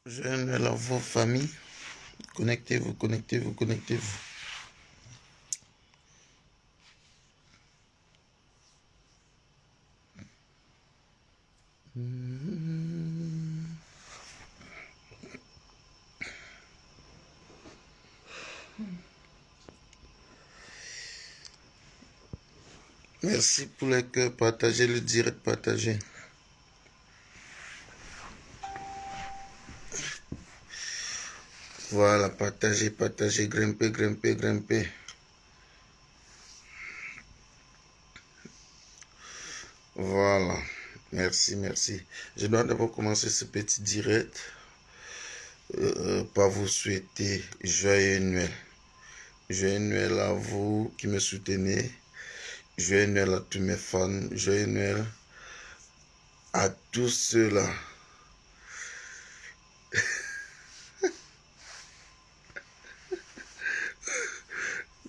Jeunes à vos familles, connectez-vous, connectez-vous, connectez-vous. Merci pour les cœurs, partagez le direct, partagez. Voilà, partagez, partagez, grimpez, grimpez, grimpez. Voilà, merci, merci. Je dois d'abord commencer ce petit direct par vous souhaiter joyeux Noël. Joyeux Noël à vous qui me soutenez. Joyeux Noël à tous mes fans. Joyeux Noël à tous ceux-là.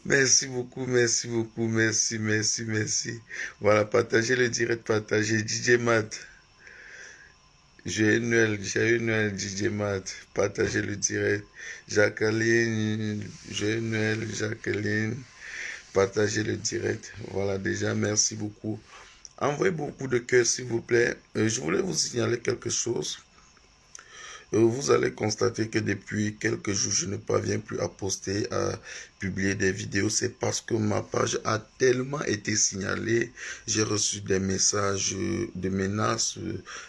Merci beaucoup, merci beaucoup, merci, merci, merci. Voilà, partagez le direct, partagez. DJ Matt. Joyeux Noël, DJ Matt. Partagez le direct. Jacqueline, joyeux Noël, Jacqueline. Partagez le direct. Voilà, déjà, merci beaucoup. Envoyez beaucoup de cœurs, s'il vous plaît. Je voulais vous signaler quelque chose. Vous allez constater que depuis quelques jours, je ne parviens plus à poster, à publier des vidéos. C'est parce que ma page a tellement été signalée. J'ai reçu des messages de menaces,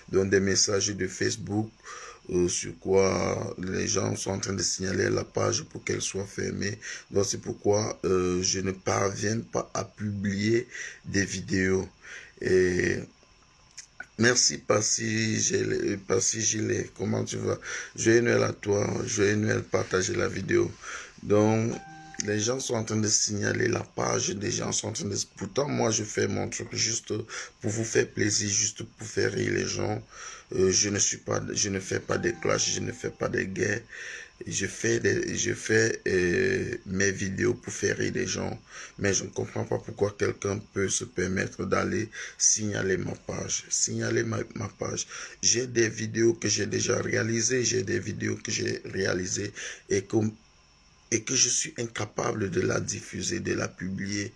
donc des messages de Facebook, sur quoi les gens sont en train de signaler la page pour qu'elle soit fermée. Donc c'est pourquoi je ne parviens pas à publier des vidéos. Et merci, Passy Gilet, comment tu vas? Joyeux Noël à toi, joyeux Noël, partagez la vidéo. Donc, les gens sont en train de signaler la page, des gens sont en train de... Pourtant, moi, je fais mon truc juste pour vous faire plaisir, juste pour faire rire les gens. Je ne fais pas des clashs, je ne fais pas des guerres. Je fais mes vidéos pour faire rire les gens, mais je ne comprends pas pourquoi quelqu'un peut se permettre d'aller signaler ma page. Signaler ma page. J'ai des vidéos que j'ai déjà réalisées, et que je suis incapable de la diffuser, de la publier.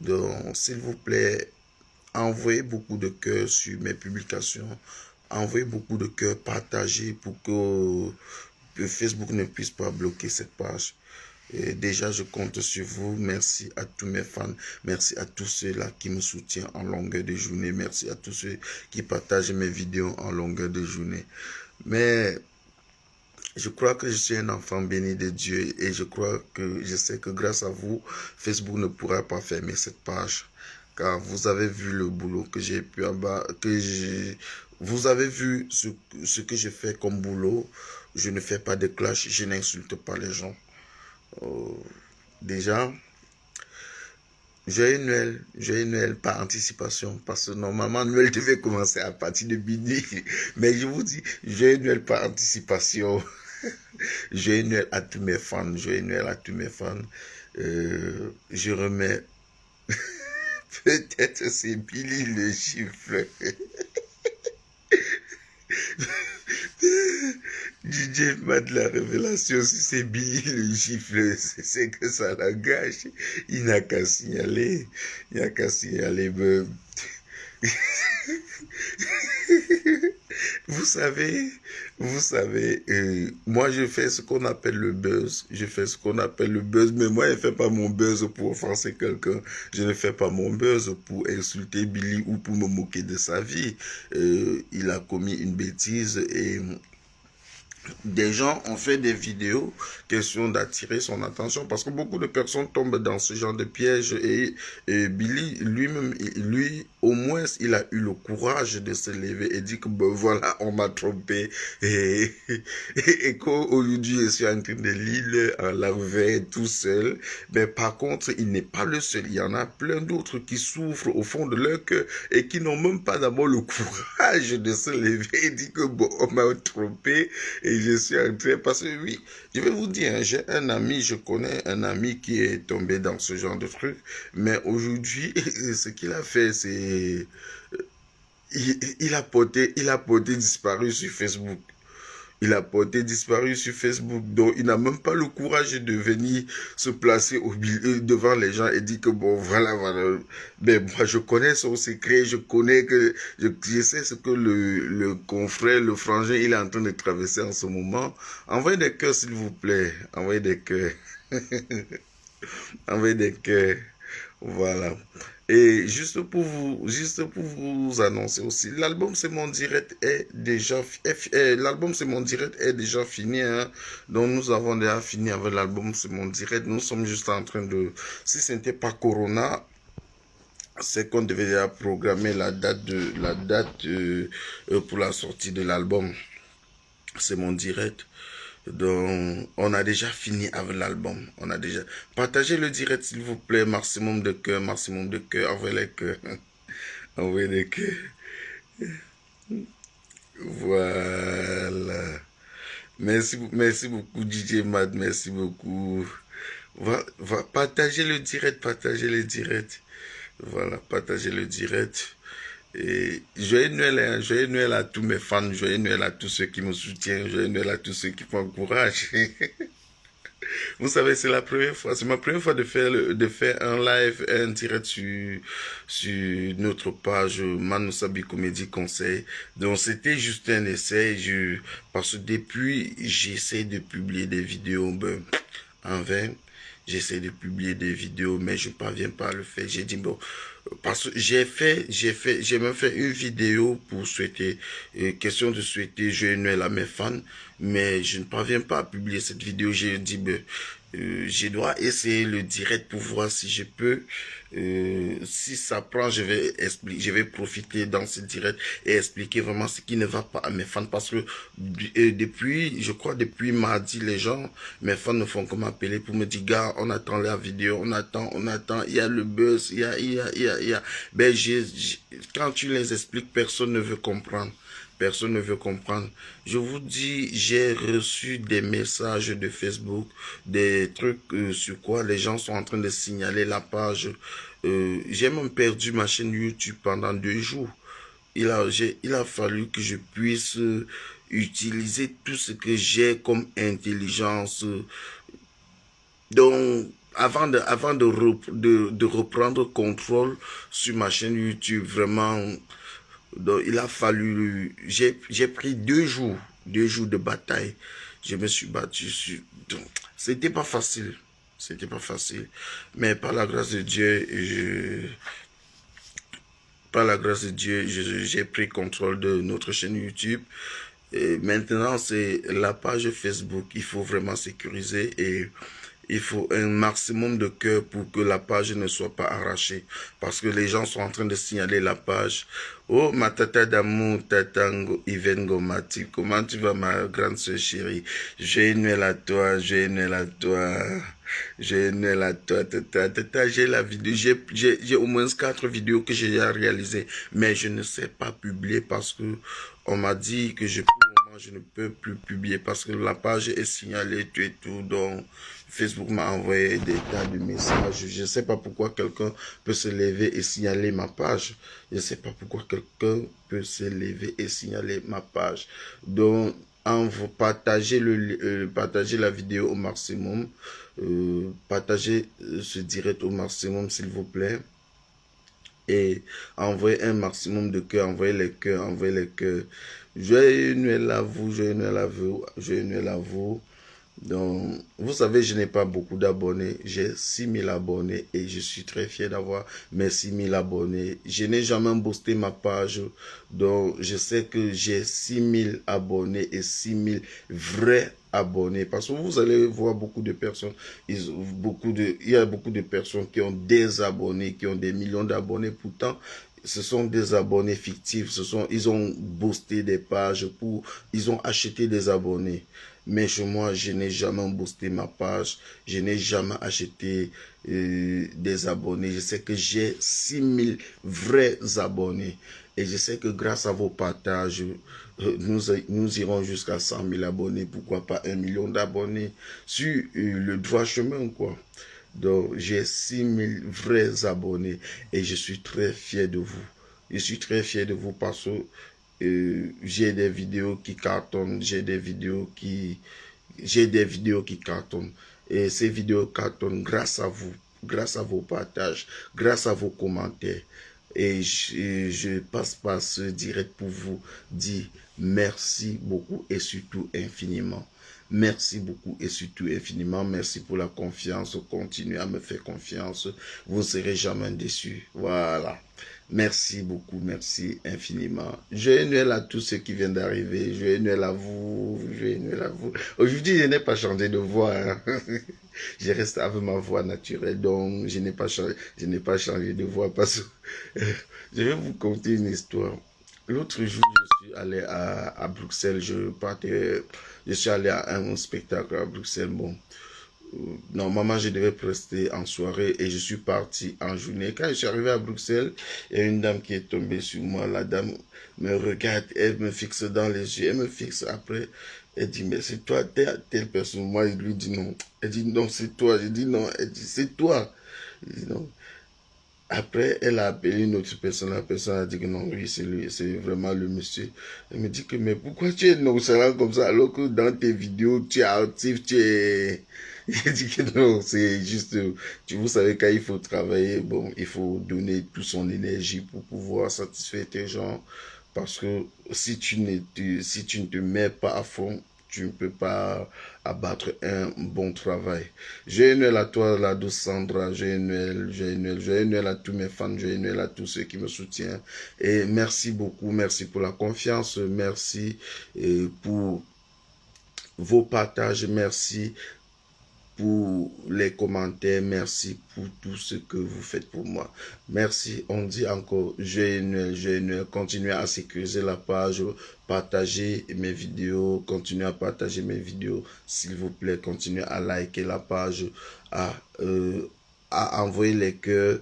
Donc, s'il vous plaît, envoyez beaucoup de cœurs sur mes publications. Envoyez beaucoup de cœurs, partagez pour que Facebook ne puisse pas bloquer cette page. Et déjà, je compte sur vous. Merci à tous mes fans. Merci à tous ceux-là qui me soutiennent en longueur de journée. Merci à tous ceux qui partagent mes vidéos en longueur de journée. Mais je crois que je suis un enfant béni de Dieu et je sais que grâce à vous, Facebook ne pourra pas fermer cette page. Car vous avez vu le boulot que j'ai pu abattre, vous avez vu ce que je fais comme boulot. Je ne fais pas de clash, je n'insulte pas les gens. Déjà, joyeux Noël par anticipation, parce que normalement Noël devait commencer à partir de midi. Mais je vous dis, joyeux Noël par anticipation. Joyeux Noël à tous mes fans, joyeux Noël à tous mes fans. Je remets, peut-être c'est Billy le gifle. DJ Matt la révélation, si c'est Billy le gifle, c'est que ça la gâche. Il n'a qu'à signaler. Il n'a qu'à signaler. Vous savez, moi je fais ce qu'on appelle le buzz. Je fais ce qu'on appelle le buzz, mais moi je ne fais pas mon buzz pour offenser quelqu'un. Je ne fais pas mon buzz pour insulter Billy ou pour me moquer de sa vie. Il a commis une bêtise et des gens ont fait des vidéos, question d'attirer son attention, parce que beaucoup de personnes tombent dans ce genre de piège et Billy lui-même, lui, au moins, il a eu le courage de se lever et dire que ben, voilà, on m'a trompé et qu'aujourd'hui, je suis en train de lire en l'envers tout seul. Mais par contre, il n'est pas le seul. Il y en a plein d'autres qui souffrent au fond de leur cœur et qui n'ont même pas d'abord le courage de se lever et dire que bon, on m'a trompé. Et je suis en train, parce que oui, je vais vous dire, j'ai un ami, je connais un ami qui est tombé dans ce genre de truc, mais aujourd'hui, ce qu'il a fait, c'est, il a porté disparu sur Facebook. Il a porté disparu sur Facebook, donc il n'a même pas le courage de venir se placer devant les gens et dire que bon, voilà, voilà. Mais moi, je connais son secret, je connais que, je sais ce que le confrère, le frangin, il est en train de traverser en ce moment. Envoyez des cœurs, s'il vous plaît. Envoyez des cœurs. Envoyez des cœurs. Voilà. Et juste pour vous annoncer aussi, l'album C'est mon direct est déjà, l'album C'est mon direct est déjà fini, hein. Donc nous avons déjà fini avec l'album C'est mon direct. Nous sommes juste en train de, si ce n'était pas Corona, c'est qu'on devait déjà programmer la date pour la sortie de l'album C'est mon direct. Donc, on a déjà fini avec l'album. On a déjà partagé le direct, s'il vous plaît. Maximum de cœur, maximum de cœur. Envoyez les cœurs. Envoyez les cœurs. Voilà. Merci beaucoup, DJ Mad. Merci beaucoup. Partagez le direct, partagez le direct. Voilà, partagez le direct. Et joyeux Noël, hein, joyeux Noël à tous mes fans, joyeux Noël à tous ceux qui me soutiennent, joyeux Noël à tous ceux qui m'encouragent. Vous savez, c'est la première fois, c'est ma première fois de faire un live, un direct sur notre page Manousabi Comédie Conseil. Donc c'était juste un essai, parce que depuis, j'essaie de publier des vidéos, en vain. J'essaie de publier des vidéos, mais je ne parviens pas à le faire. J'ai dit, bon, parce que j'ai même fait une vidéo pour souhaiter, question de souhaiter joyeux Noël à mes fans, mais je ne parviens pas à publier cette vidéo. J'ai dit, ben, je dois essayer le direct pour voir si je peux, si ça prend, je vais profiter dans ce direct et expliquer vraiment ce qui ne va pas à mes fans, parce que depuis, je crois depuis mardi, mes fans ne font que m'appeler pour me dire, gars, on attend la vidéo, on attend, il y a le buzz, il y a. Ben, quand tu les expliques, personne ne veut comprendre. Personne ne veut comprendre. Je vous dis, j'ai reçu des messages de Facebook, des trucs sur quoi les gens sont en train de signaler la page. J'ai même perdu ma chaîne YouTube pendant 2 jours. Il a fallu que je puisse utiliser tout ce que j'ai comme intelligence. Donc, avant de reprendre contrôle sur ma chaîne YouTube, vraiment, donc, il a fallu, j'ai pris 2 jours de bataille. Je me suis battu sur, donc, c'était pas facile. C'était pas facile. Mais par la grâce de Dieu, j'ai pris contrôle de notre chaîne YouTube. Et maintenant, c'est la page Facebook. Il faut vraiment sécuriser et il faut un maximum de cœur pour que la page ne soit pas arrachée. Parce que les gens sont en train de signaler la page. Oh, ma tata d'amour, tatango, Ivengo Mati. Comment tu vas, ma grande soeur chérie? Joyeux Noël à toi, joyeux Noël à toi. Joyeux Noël à toi, tata. J'ai la vidéo, j'ai au moins 4 vidéos que j'ai déjà réalisées. Mais je ne sais pas publier parce que on m'a dit que je ne peux plus publier parce que la page est signalée, tout et tout. Donc, Facebook m'a envoyé des tas de messages. Je ne sais pas pourquoi quelqu'un peut se lever et signaler ma page. Je ne sais pas pourquoi quelqu'un peut se lever et signaler ma page. Donc, vous partagez la vidéo au maximum. Partagez ce direct au maximum, s'il vous plaît. Et envoyez un maximum de cœurs, envoyez les cœurs, envoyez les cœurs. Joyeux Noël à vous, joyeux Noël à vous, joyeux Noël à vous. Donc, vous savez, je n'ai pas beaucoup d'abonnés. J'ai 6000 abonnés et je suis très fier d'avoir mes 6000 abonnés. Je n'ai jamais boosté ma page. Donc, je sais que j'ai 6000 abonnés et 6000 vrais abonnés. Parce que vous allez voir beaucoup de personnes, il y a beaucoup de personnes qui ont des abonnés, qui ont des millions d'abonnés. Pourtant, ce sont des abonnés fictifs. Ils ont boosté des pages ils ont acheté des abonnés. Mais chez moi, je n'ai jamais boosté ma page. Je n'ai jamais acheté des abonnés. Je sais que j'ai 6000 vrais abonnés. Et je sais que grâce à vos partages, nous irons jusqu'à 100 000 abonnés. Pourquoi pas 1 million d'abonnés sur le droit chemin, quoi. Donc, j'ai 6000 vrais abonnés et je suis très fier de vous. Je suis très fier de vous parce que j'ai des vidéos qui cartonnent, j'ai des vidéos qui cartonnent. Et ces vidéos cartonnent grâce à vous, grâce à vos partages, grâce à vos commentaires. Et je passe par ce direct pour vous dire merci beaucoup et surtout infiniment. Merci beaucoup et surtout infiniment. Merci pour la confiance. Continuez à me faire confiance. Vous ne serez jamais déçus. Voilà. Merci beaucoup, merci infiniment. Joyeux Noël à tous ceux qui viennent d'arriver. Joyeux Noël à vous. Joyeux Noël à vous. Aujourd'hui, je n'ai pas changé de voix. Hein. Je reste avec ma voix naturelle. Donc, je n'ai pas changé de voix parce que je vais vous conter une histoire. L'autre jour, je suis allé à Bruxelles. Je suis allé à un spectacle à Bruxelles. Bon, normalement, je devais rester en soirée et je suis parti en journée. Quand je suis arrivé à Bruxelles, il y a une dame qui est tombée sur moi. La dame me regarde, elle me fixe dans les yeux, elle me fixe après. Elle dit, mais c'est toi, telle personne. Moi, je lui dis non. Elle dit, non, c'est toi. Je dis non. Elle dit, c'est toi. Je dis non. Après, elle a appelé une autre personne. La personne a dit que non, oui, c'est lui, c'est vraiment le monsieur. Elle me dit que, mais pourquoi tu es nonchalant comme ça alors que dans tes vidéos, tu es actif, tu es... Il dit que non, c'est juste, vous savez, quand il faut travailler, bon, il faut donner toute son énergie pour pouvoir satisfaire tes gens. Parce que si tu ne te mets pas à fond, tu ne peux pas abattre un bon travail. Joyeux Noël à toi, la douce Sandra. Joyeux Noël, joyeux Noël, joyeux Noël à tous mes fans. Joyeux Noël à tous ceux qui me soutiennent. Et merci beaucoup, merci pour la confiance, merci pour vos partages, merci pour les commentaires, merci pour tout ce que vous faites pour moi. Merci, on dit encore joyeux Noël, continuez à sécuriser la page, partagez mes vidéos, continuez à partager mes vidéos, s'il vous plaît, continuez à liker la page, à envoyer les cœurs,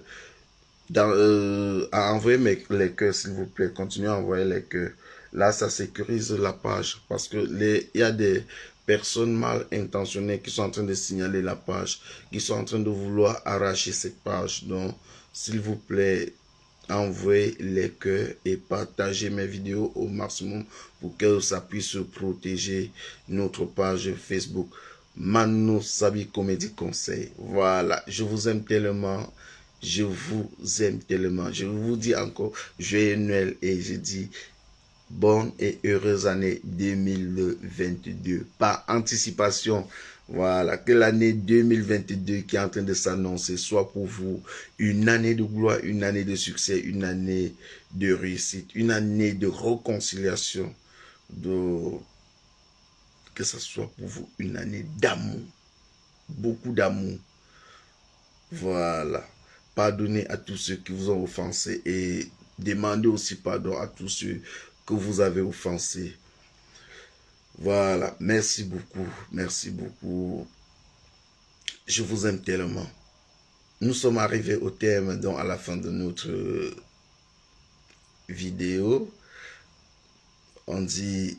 à envoyer les cœurs, s'il vous plaît, continuez à envoyer les cœurs. Là, ça sécurise la page parce que il y a des personnes mal intentionnées qui sont en train de signaler la page, qui sont en train de vouloir arracher cette page. Donc, s'il vous plaît, envoyez les cœurs et partagez mes vidéos au maximum pour que ça puisse protéger notre page Facebook. Mano Sabi Comédie Conseil. Voilà, je vous aime tellement. Je vous aime tellement. Je vous dis encore joyeux Noël et je dis bonne et heureuse année 2022. Par anticipation, voilà, que l'année 2022 qui est en train de s'annoncer soit pour vous une année de gloire, une année de succès, une année de réussite, une année de réconciliation, que ce soit pour vous une année d'amour, beaucoup d'amour. Voilà. Pardonnez à tous ceux qui vous ont offensé et demandez aussi pardon à tous ceux que vous avez offensés. Voilà. Merci beaucoup. Merci beaucoup. Je vous aime tellement. Nous sommes arrivés au terme, donc à la fin de notre vidéo. On dit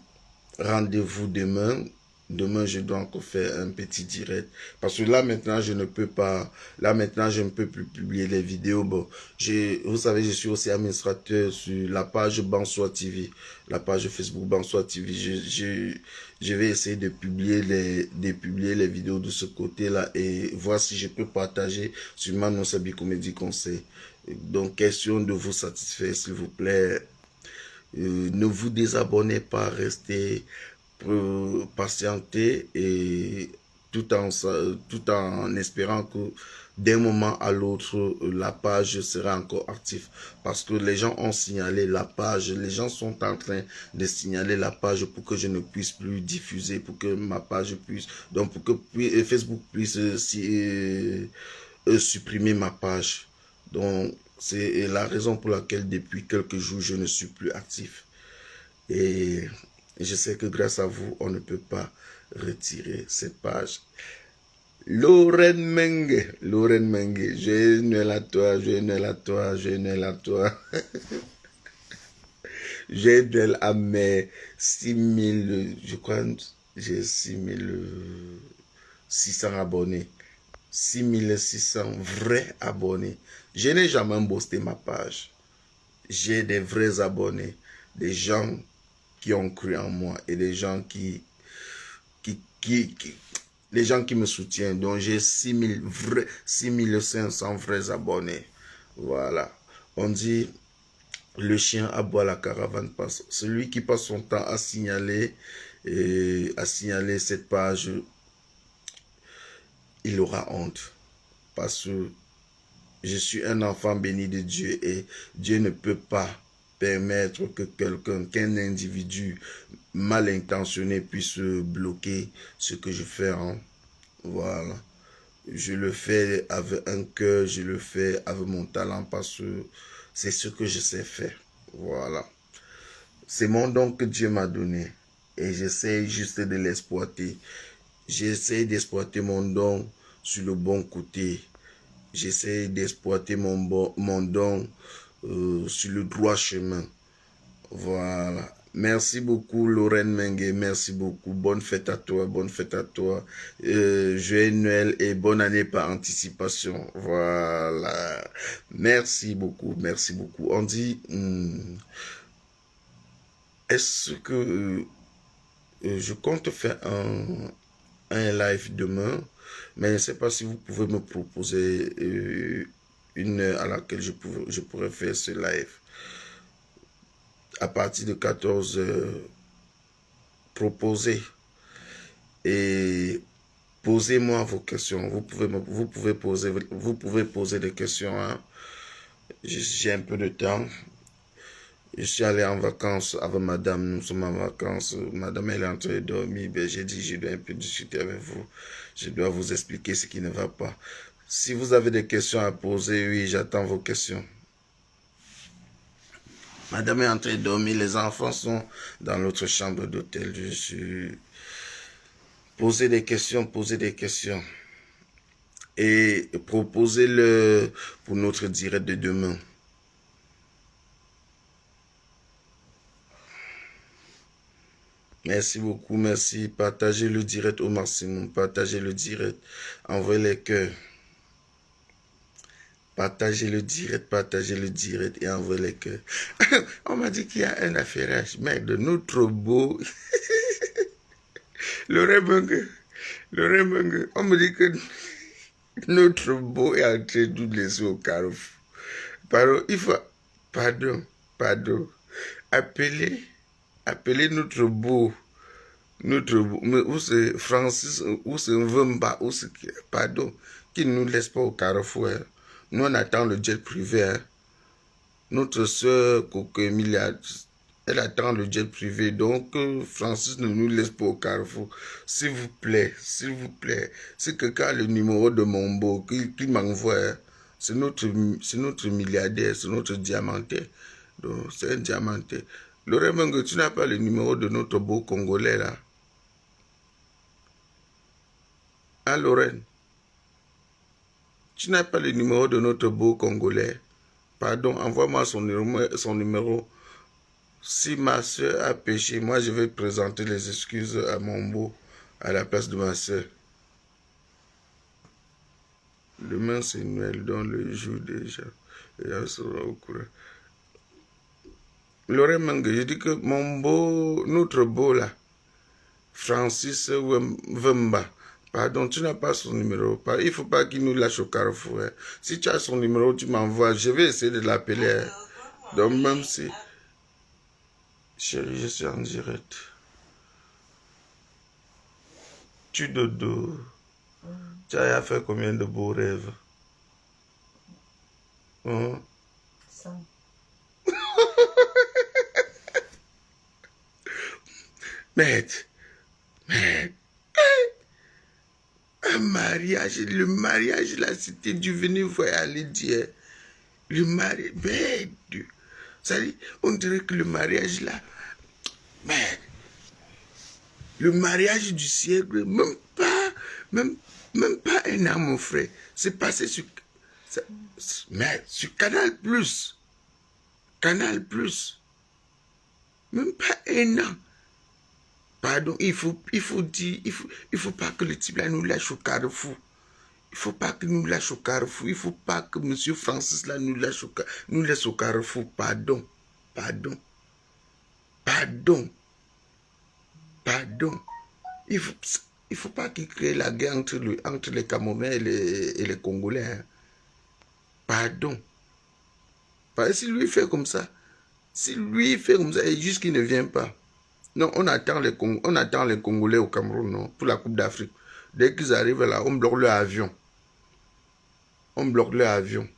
rendez-vous demain. Demain, je dois encore faire un petit direct. Parce que là, maintenant, je ne peux pas... Là, maintenant, je ne peux plus publier les vidéos. Bon, vous savez, je suis aussi administrateur sur la page Bansoir TV. La page Facebook Bansoir TV. Je vais essayer de publier les vidéos de ce côté-là et voir si je peux partager sur Mano Sabi Comédie Conseil. Donc, question de vous satisfaire, s'il vous plaît. Ne vous désabonnez pas, restez patienter et tout en espérant que d'un moment à l'autre la page sera encore active parce que les gens ont signalé la page, les gens sont en train de signaler la page pour que je ne puisse plus diffuser, pour que ma page puisse, donc pour que Facebook puisse supprimer ma page. Donc c'est la raison pour laquelle depuis quelques jours je ne suis plus actif. Et je sais que grâce à vous, on ne peut pas retirer cette page. Lorraine Menge, joyeux Noël à toi, joyeux Noël à toi, joyeux Noël à toi. Joyeux Noël à mes 6000, je crois, j'ai 6600 abonnés. 6600 vrais abonnés. Je n'ai jamais boosté ma page. J'ai des vrais abonnés, des gens qui ont cru en moi et les gens les gens qui me soutiennent. Donc j'ai 6500 vrais abonnés. Voilà. On dit le chien aboie, la caravane passe. Celui qui passe son temps à signaler cette page, il aura honte. Parce que je suis un enfant béni de Dieu et Dieu ne peut pas permettre que qu'un individu mal intentionné puisse bloquer ce que je fais. Hein. Voilà. Je le fais avec un cœur, je le fais avec mon talent parce que c'est ce que je sais faire. Voilà. C'est mon don que Dieu m'a donné et j'essaie juste de l'exploiter. J'essaie d'exploiter mon don sur le bon côté. J'essaie d'exploiter mon don sur le droit chemin. Voilà. Merci beaucoup, Lorraine Mengue. Merci beaucoup. Bonne fête à toi. Bonne fête à toi. Joyeux Noël et bonne année par anticipation. Voilà. Merci beaucoup. Merci beaucoup. On dit, est-ce que je compte faire un live demain, mais je ne sais pas si vous pouvez me proposer une heure à laquelle je pourrais faire ce live. À partir de 14 heures, proposez et posez-moi vos questions. Vous pouvez poser des questions. Hein. J'ai un peu de temps. Je suis allé en vacances avec madame, nous sommes en vacances. Madame elle est en train de dormir. Ben, j'ai dit, je dois un peu discuter avec vous. Je dois vous expliquer ce qui ne va pas. Si vous avez des questions à poser, oui, j'attends vos questions. Madame est en train de dormir, les enfants sont dans l'autre chambre d'hôtel. Je suis... Posez des questions, posez des questions. Et proposez-le pour notre direct de demain. Merci beaucoup, merci. Partagez le direct au maximum. Partagez le direct. Envoyez les cœurs. Partagez le direct et envoyez les cœurs. On m'a dit qu'il y a un affairage. Merde, notre beau. Le Rebengue. On me dit que notre beau est en train de nous laisser au carrefour. Pardon, il faut... Pardon. Appelez notre beau. Où c'est Francis, où c'est Vemba, où c'est... Pardon, qui ne nous laisse pas au carrefour. Hein. Nous, on attend le jet privé. Hein. Notre soeur, Coco Emilia, elle attend le jet privé. Donc, Francis ne nous laisse pas au carrefour. S'il vous plaît. Si quelqu'un a le numéro de mon beau, qu'il m'envoie. Hein. C'est notre milliardaire, c'est notre diamanté. Donc, c'est un diamanté. Lorraine, tu n'as pas le numéro de notre beau Congolais, là. Hein, Lorraine? Tu n'as pas le numéro de notre beau Congolais? Pardon, envoie-moi son numéro. Si ma soeur a péché, moi je vais présenter les excuses à mon beau à la place de ma soeur. Demain c'est Noël, donc le jour déjà. Et elle sera au courant. Lorraine Mengue, je dis que mon beau, notre beau là, Francis Vemba, pardon, tu n'as pas son numéro. Il ne faut pas qu'il nous lâche au carrefour. Hein. Si tu as son numéro, tu m'envoies. Je vais essayer de l'appeler. Hein. Donc même si... Chérie, je suis en direct. Tu dodo. Tu as fait combien de beaux rêves? Hein? 100. Merde. Un mariage, le mariage là, c'était du venir voyager dire. Le mariage, merde. Ça dit, on dirait que le mariage là, merde. Le mariage du siècle, même pas un an, mon frère. C'est passé sur Canal Plus. Canal Plus. Même pas un an. Pardon, il faut pas que le type là nous lâche au carrefour. Il faut pas qu'il nous lâche au carrefour. Il faut pas que M. Francis là nous laisse au carrefour. Pardon. Pardon. Il faut pas qu'il crée la guerre entre les Camerounais et les Congolais. Hein. Pardon. Parce que si lui fait comme ça, et juste qu'il ne vient pas. Non, on attend les Congolais au Cameroun, non, pour la Coupe d'Afrique. Dès qu'ils arrivent là, on bloque leur avion. On bloque leur avion.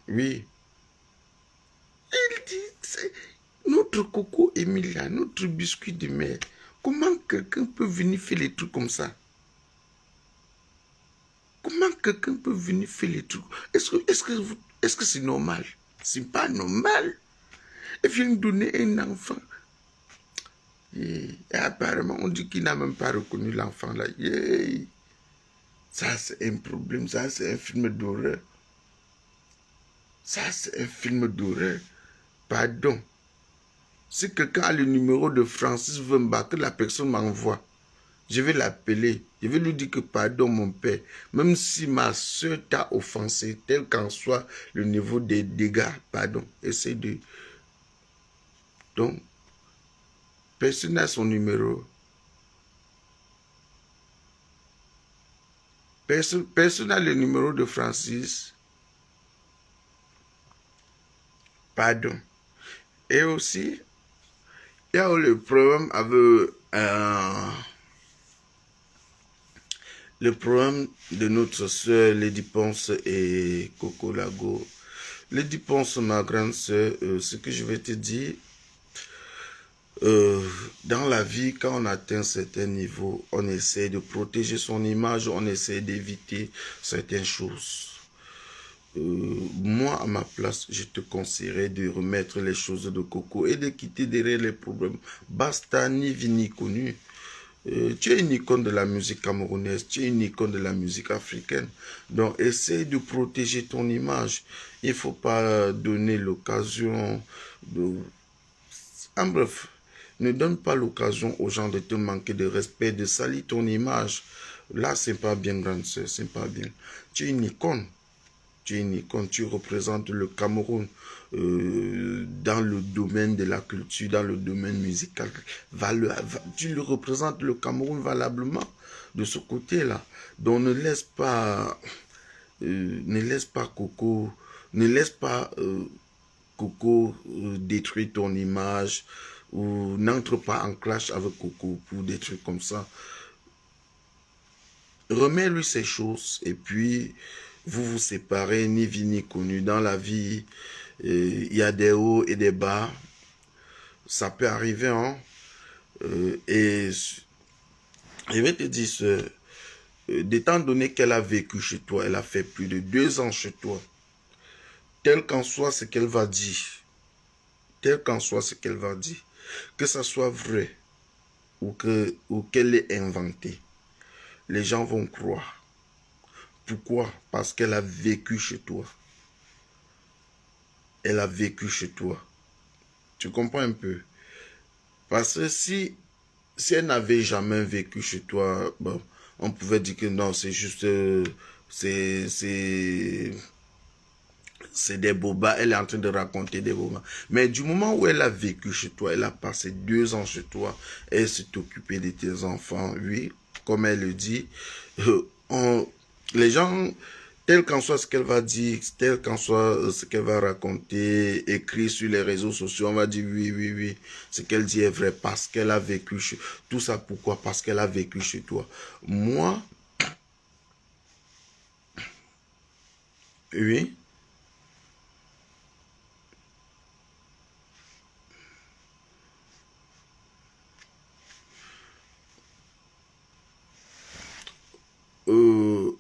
Oui. Il dit, notre coco Emilia, notre biscuit de mer, comment quelqu'un peut venir faire les trucs comme ça? Comment quelqu'un peut venir faire les trucs? Est-ce que c'est normal? C'est pas normal. Il vient donner un enfant. Et apparemment, on dit qu'il n'a même pas reconnu l'enfant là. Ça, c'est un problème. Ça, c'est un film d'horreur. Ça, c'est un film d'horreur. Pardon. Si quelqu'un a le numéro de Francis Vemba, que la personne m'envoie, je vais l'appeler. Je vais lui dire que pardon, mon père. Même si ma soeur t'a offensé, tel qu'en soit le niveau des dégâts, pardon. Essaye de... Donc, personne n'a son numéro. Personne n'a le numéro de Francis. Pardon. Et aussi, il y a le problème avec le problème de notre soeur Lady Ponce et Coco Lago. Lady Ponce, ma grande soeur, ce que je vais te dire, dans la vie, quand on atteint un certain niveau, on essaie de protéger son image, on essaie d'éviter certaines choses. Moi, à ma place, je te conseillerais de remettre les choses de Coco et de quitter derrière les problèmes. Basta, ni vu ni connu. Tu es une icône de la musique camerounaise, tu es une icône de la musique africaine. Donc, essaye de protéger ton image. Il ne faut pas donner l'occasion de... En bref, ne donne pas l'occasion aux gens de te manquer de respect, de salir ton image. Là, c'est pas bien, grande sœur, c'est pas bien. Tu es une icône. Tu es une icône, tu représentes le Cameroun dans le domaine de la culture, dans le domaine musical. Tu le représentes le Cameroun valablement de ce côté-là. Donc ne laisse pas Coco, ne laisse pas Coco détruire ton image ou n'entre pas en clash avec Coco pour des trucs comme ça. Remets-lui ces choses et puis vous vous séparez, ni vie ni connu. Dans la vie, il y a des hauts et des bas. Ça peut arriver, hein. Et je vais te dire, d'étant donné qu'elle a vécu chez toi, elle a fait plus de 2 ans chez toi, tel qu'en soit ce qu'elle va dire, tel qu'en soit ce qu'elle va dire, que ça soit vrai ou qu'elle est inventée, les gens vont croire. Pourquoi? Parce qu'elle a vécu chez toi. Elle a vécu chez toi. Tu comprends un peu? Parce que si elle n'avait jamais vécu chez toi, bon, on pouvait dire que non, c'est juste... c'est des bobas, elle est en train de raconter des bobas. Mais du moment où elle a vécu chez toi, elle a passé 2 ans chez toi, elle s'est occupée de tes enfants, oui, comme elle le dit, les gens, tel qu'en soit ce qu'elle va dire, tel qu'en soit ce qu'elle va raconter, écrit sur les réseaux sociaux, on va dire oui, oui, oui, ce qu'elle dit est vrai parce qu'elle a vécu chez... Tout ça pourquoi? Parce qu'elle a vécu chez toi. Moi, oui,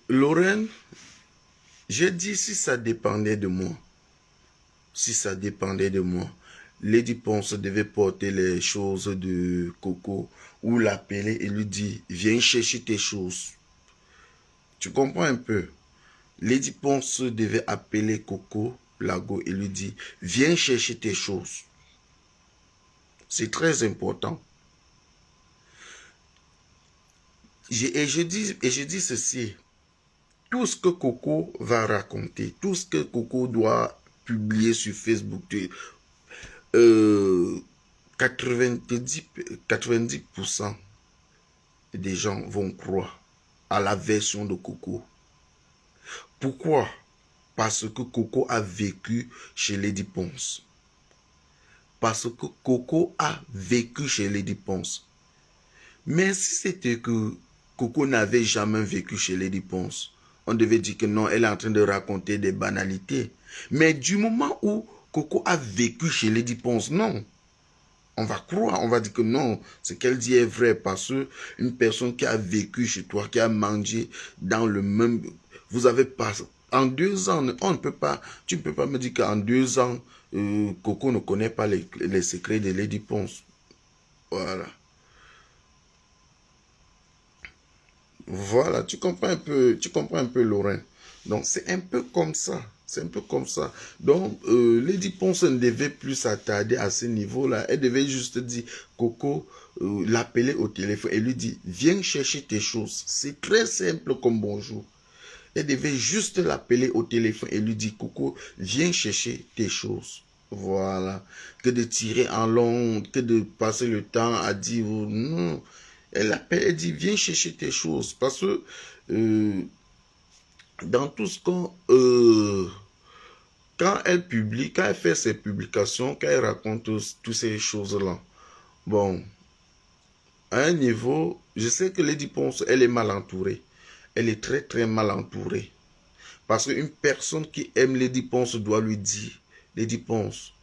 Lorraine, j'ai dit si ça dépendait de moi, si ça dépendait de moi, Lady Ponce devait porter les choses de Coco ou l'appeler et lui dire, viens chercher tes choses. Tu comprends un peu? Lady Ponce devait appeler Coco Lago et lui dire, viens chercher tes choses. C'est très important. Et je dis ceci, tout ce que Coco va raconter, tout ce que Coco doit publier sur Facebook, 90% des gens vont croire à la version de Coco. Pourquoi? Parce que Coco a vécu chez Lady Ponce. Parce que Coco a vécu chez Lady Ponce. Mais si c'était que Coco n'avait jamais vécu chez Lady Ponce, on devait dire que non, elle est en train de raconter des banalités. Mais du moment où Coco a vécu chez Lady Ponce, non. On va croire, on va dire que non, ce qu'elle dit est vrai parce que une personne qui a vécu chez toi, qui a mangé dans le même... Vous avez pas... En 2 ans, on ne peut pas... Tu ne peux pas me dire qu'en 2 ans, Coco ne connaît pas les secrets de Lady Ponce. Voilà. Voilà, tu comprends un peu Lorrain. Donc c'est un peu comme ça. C'est un peu comme ça. Donc Lady Ponce ne devait plus s'attarder à ce niveau-là. Elle devait juste dire, Coco, l'appeler au téléphone et lui dire, viens chercher tes choses. C'est très simple comme bonjour. Elle devait juste l'appeler au téléphone et lui dire, Coco, viens chercher tes choses. Voilà. Que de tirer en long, que de passer le temps à dire, non. Elle appelle, elle dit, viens chercher tes choses. Parce que dans tout ce qu'on... quand elle publie, quand elle fait ses publications, quand elle raconte toutes ces choses-là, bon, à un niveau, je sais que Lady Ponce, elle est mal entourée. Elle est très très mal entourée. Parce qu'une personne qui aime Lady Ponce doit lui dire, Lady Ponce,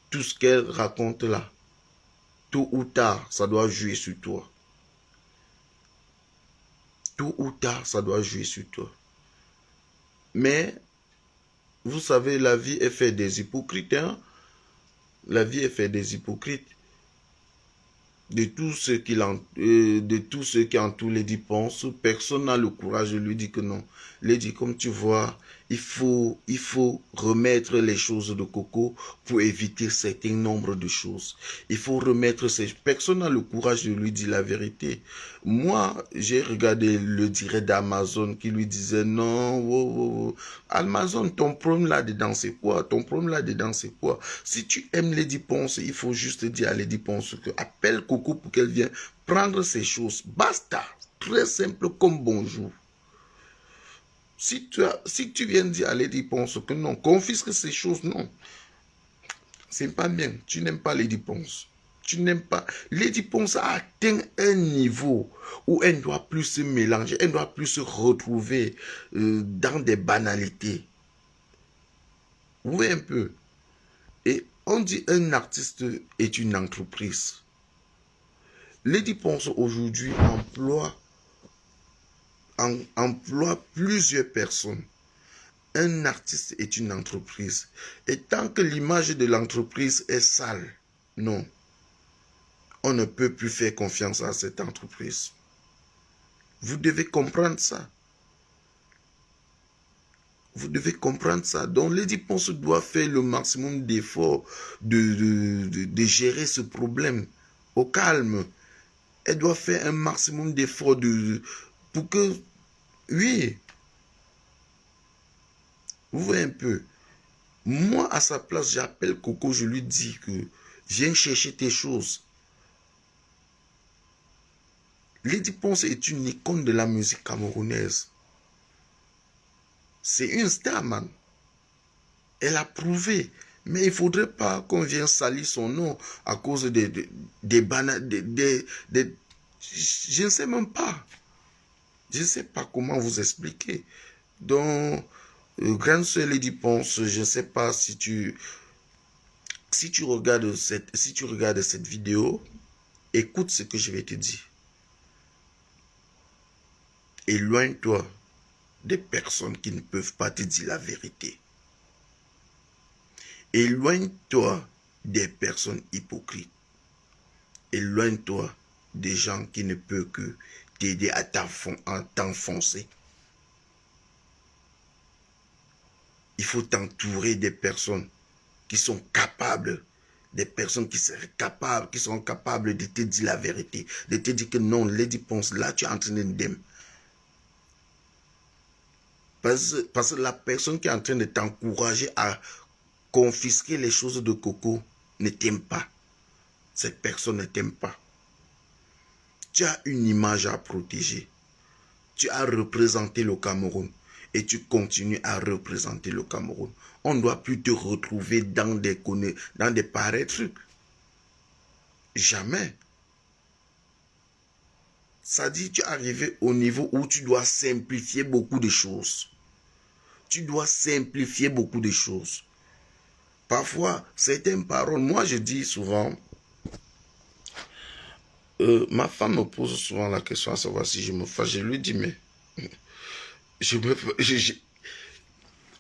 tout ce qu'elle raconte là, tôt ou tard, ça doit jouer sur toi. Tôt ou tard, ça doit jouer sur toi. Mais, vous savez, la vie est faite des hypocrites. Hein? La vie est faite des hypocrites. De tous ceux qui entourent Lady Ponce, personne n'a le courage de lui dire que non. Lady, comme tu vois, il faut remettre les choses de Coco pour éviter certain nombre de choses. Il faut remettre ces... Personne n'a le courage de lui dire la vérité. Moi, j'ai regardé le direct d'Amazon qui lui disait non, wow, wow, wow. Amazon, ton problème là-dedans, c'est quoi? Ton problème là-dedans, c'est quoi? Si tu aimes Lady Ponce, il faut juste dire à Lady Ponce que appelle Coco pour qu'elle vienne prendre ses choses. Basta. Très simple comme bonjour. Si tu viens dire à Lady Ponce que non, confisque ces choses, non. C'est pas bien. Tu n'aimes pas Lady Ponce. Tu n'aimes pas. Lady Ponce a atteint un niveau où elle ne doit plus se mélanger, elle ne doit plus se retrouver dans des banalités. Vous voyez un peu. Et on dit un artiste est une entreprise. Lady Ponce aujourd'hui emploie plusieurs personnes. Un artiste est une entreprise. Et tant que l'image de l'entreprise est sale, non, on ne peut plus faire confiance à cette entreprise. Vous devez comprendre ça. Vous devez comprendre ça. Donc, Lady Ponce doit faire le maximum d'efforts de gérer ce problème au calme. Elle doit faire un maximum d'efforts pour que, oui, vous voyez un peu. Moi, à sa place, j'appelle Coco, je lui dis que viens chercher tes choses. Lady Ponce est une icône de la musique camerounaise. C'est une star, man. Elle a prouvé. Mais il ne faudrait pas qu'on vienne salir son nom à cause des bananes. Je ne sais même pas. Je ne sais pas comment vous expliquer. Donc, grande sœur Lady Ponce, je ne sais pas si tu regardes cette vidéo, écoute ce que je vais te dire. Éloigne-toi des personnes qui ne peuvent pas te dire la vérité. Éloigne-toi des personnes hypocrites. Éloigne-toi des gens qui ne peuvent que t'aider à t'enfoncer. Il faut t'entourer des personnes qui sont capables, des personnes qui sont capables de te dire la vérité, de te dire que non, Lady Ponce, là tu es en train d'aimer. Parce que la personne qui est en train de t'encourager à confisquer les choses de Coco, ne t'aime pas. Cette personne ne t'aime pas. Tu as une image à protéger. Tu as représenté le Cameroun et tu continues à représenter le Cameroun. On ne doit plus te retrouver dans des pareils trucs. Jamais. Ça dit, tu es arrivé au niveau où tu dois simplifier beaucoup de choses. Tu dois simplifier beaucoup de choses. Parfois, certaines paroles, moi je dis souvent, ma femme me pose souvent la question à savoir si je me fâche. Je lui dis, mais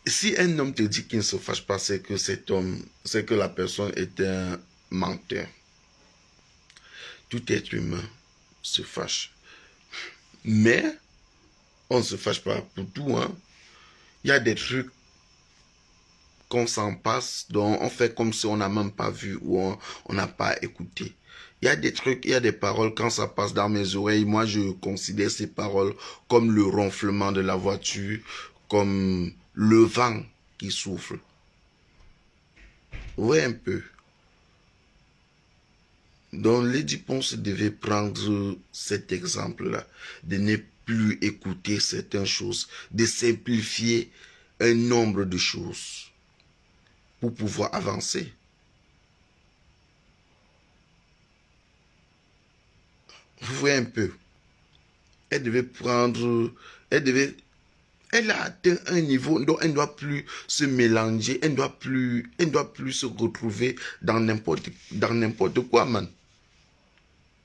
si un homme te dit qu'il ne se fâche pas, c'est que cet homme, c'est que la personne est un menteur. Tout être humain se fâche. Mais, on ne se fâche pas pour tout, hein. Il y a des trucs qu'on s'en passe, dont on fait comme si on n'a même pas vu ou on n'a pas écouté. Il y a des trucs, il y a des paroles, quand ça passe dans mes oreilles, moi je considère ces paroles comme le ronflement de la voiture, comme le vent qui souffle. Oui, un peu. Donc Lady Ponce devait prendre cet exemple-là, de ne plus écouter certaines choses, de simplifier un nombre de choses pour pouvoir avancer. Vous voyez un peu. Elle devait prendre, elle a atteint un niveau dont elle ne doit plus se mélanger, elle ne doit plus se retrouver dans n'importe quoi, man.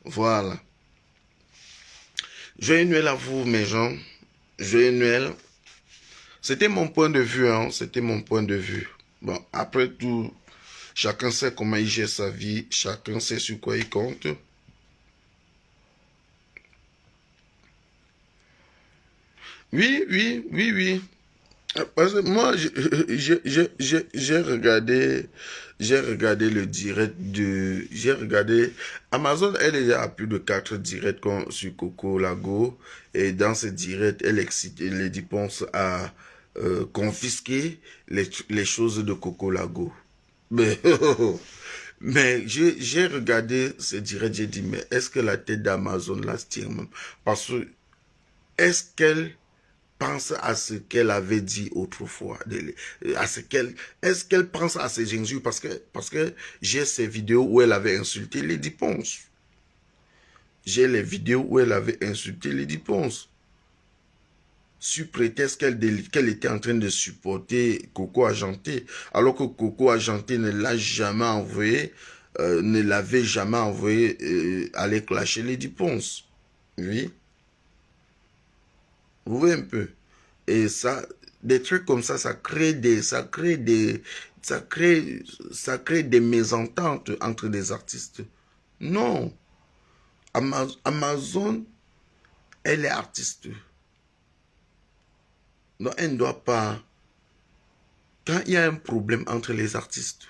Voilà. Joyeux Noël à vous, mes gens. Joyeux Noël. C'était mon point de vue, hein. C'était mon point de vue. Bon, après tout, chacun sait comment il gère sa vie, chacun sait sur quoi il compte. Oui, oui, oui, oui. Parce que moi, j'ai regardé le direct j'ai regardé, Amazon, elle est à plus de 4 directs sur Coco Lago, et dans ce direct, elle excite les dépenses à confisquer les choses de Coco Lago. Mais, mais j'ai regardé ce direct, j'ai dit, mais est-ce que la tête d'Amazon là se tient même? Parce que, est-ce qu'elle pense à ce qu'elle avait dit autrefois, est-ce qu'elle pense à ces injures, parce que j'ai ces vidéos où elle avait insulté Lady Ponce. J'ai les vidéos où elle avait insulté Lady Ponce, sous prétexte qu'elle était en train de supporter Coco Argenté, alors que Coco Argenté ne l'a jamais envoyé, ne l'avait jamais envoyé aller clasher Lady Ponce. Oui, vous voyez un peu. Et ça, des trucs comme ça crée des mésententes entre des artistes. Non. Amazon, elle est artiste. Donc, elle ne doit pas, quand il y a un problème entre les artistes,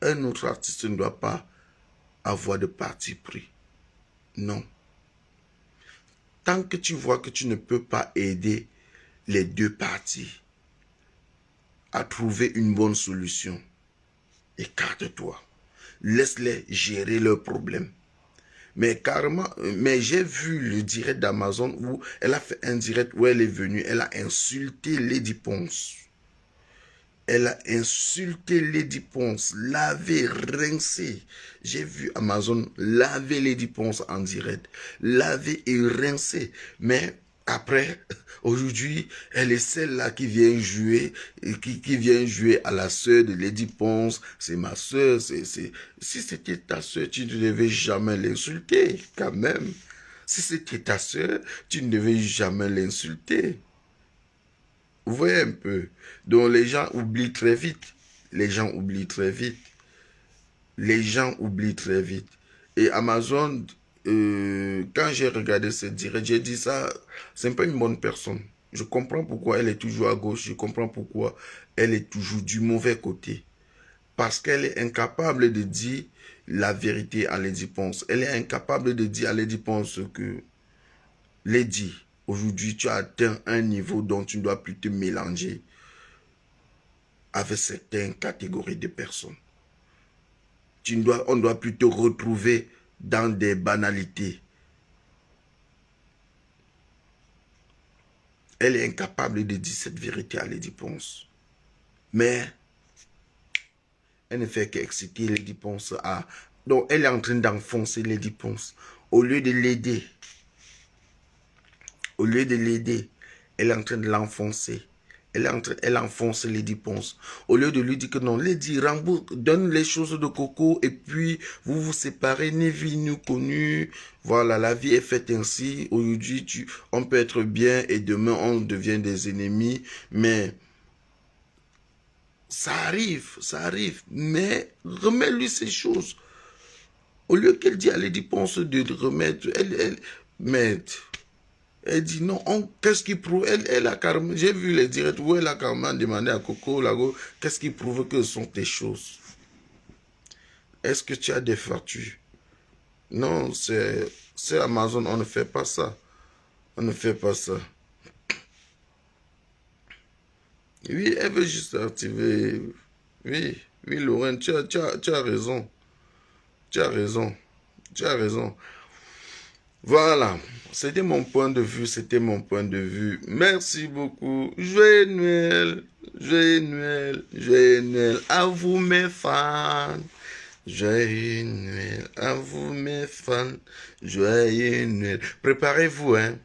un autre artiste ne doit pas avoir de parti pris. Non. Tant que tu vois que tu ne peux pas aider les deux parties à trouver une bonne solution, écarte-toi. Laisse-les gérer leurs problèmes. Mais carrément, mais j'ai vu le direct d'Amazon où elle a fait un direct où elle est venue, elle a insulté Lady Ponce. Elle a insulté Lady Ponce, lavé, rincé. J'ai vu Amazon laver Lady Ponce en direct, laver et rincer. Mais après, aujourd'hui, elle est celle-là qui vient jouer, qui vient jouer à la sœur de Lady Ponce. C'est ma sœur, si c'était ta sœur, tu ne devais jamais l'insulter, quand même. Si c'était ta sœur, tu ne devais jamais l'insulter. Vous voyez un peu. Donc les gens oublient très vite. Les gens oublient très vite. Les gens oublient très vite. Et Amazon, quand j'ai regardé ce direct, j'ai dit ça, c'est pas une bonne personne. Je comprends pourquoi elle est toujours à gauche. Je comprends pourquoi elle est toujours du mauvais côté. Parce qu'elle est incapable de dire la vérité à Lady Ponce. Elle est incapable de dire à Lady Ponce que Lady, aujourd'hui tu as atteint un niveau dont tu ne dois plus te mélanger avec certaines catégories de personnes. On ne doit plus te retrouver dans des banalités. Elle est incapable de dire cette vérité à Lady Ponce. Mais elle ne fait qu'exciter Lady Ponce à... Donc, elle est en train d'enfoncer Lady Ponce. Au lieu de l'aider, elle est en train de l'enfoncer. Elle enfonce Lady Ponce. Au lieu de lui dire que non, Lady, rembourse, donne les choses de Coco et puis vous vous séparez, ni vie ni connue. Voilà, la vie est faite ainsi. Aujourd'hui, on peut être bien et demain, on devient des ennemis. Mais ça arrive. Mais remets-lui ces choses. Au lieu qu'elle dit à Lady Ponce de remettre, elle dit non, qu'est-ce qui prouve, elle a carrément, j'ai vu les directs où elle a carrément demandé à Coco Lago, qu'est-ce qui prouve que ce sont tes choses? Est-ce que tu as des factures? Non, c'est Amazon, on ne fait pas ça. On ne fait pas ça. Oui, elle veut juste activer. Oui, Lorraine, tu as raison. Tu as raison. Voilà, c'était mon point de vue, Merci beaucoup. Joyeux Noël, à vous mes fans. Joyeux Noël, à vous mes fans. Joyeux Noël. Préparez-vous, hein.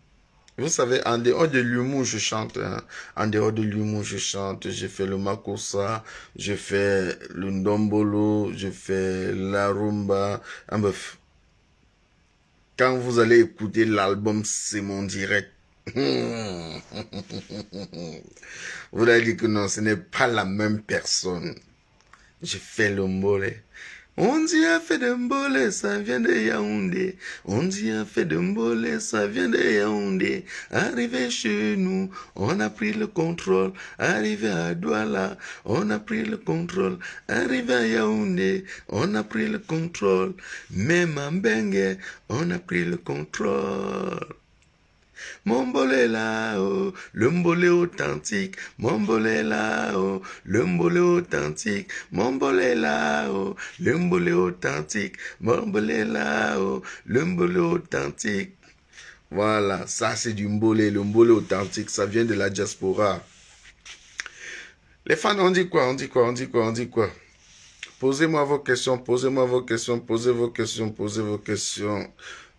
Vous savez, en dehors de l'humour, je chante. Hein. En dehors de l'humour, je chante. Je fais le makossa, je fais le ndombolo, je fais la rumba. En bref. Quand vous allez écouter l'album, c'est mon direct. Vous allez dire que non, ce n'est pas la même personne. Je fais le mbolé. On dit un fait de mbolé, ça vient de Yaoundé. On dit un fait de mbolé, ça vient de Yaoundé. Arrivé chez nous, on a pris le contrôle. Arrivé à Douala, on a pris le contrôle. Arrivé à Yaoundé, on a pris le contrôle. Même en Bengue, on a pris le contrôle. Mon bolé là-haut, le mbolé authentique. Mon bolé là-haut, le mbolé authentique. Mon bolé là-haut, le mbolé authentique. Mon bolé là-haut, le mbolé authentique. Voilà, ça c'est du mbolé, le mbolé authentique, ça vient de la diaspora. Les fans, on dit quoi? Posez-moi vos questions, posez vos questions.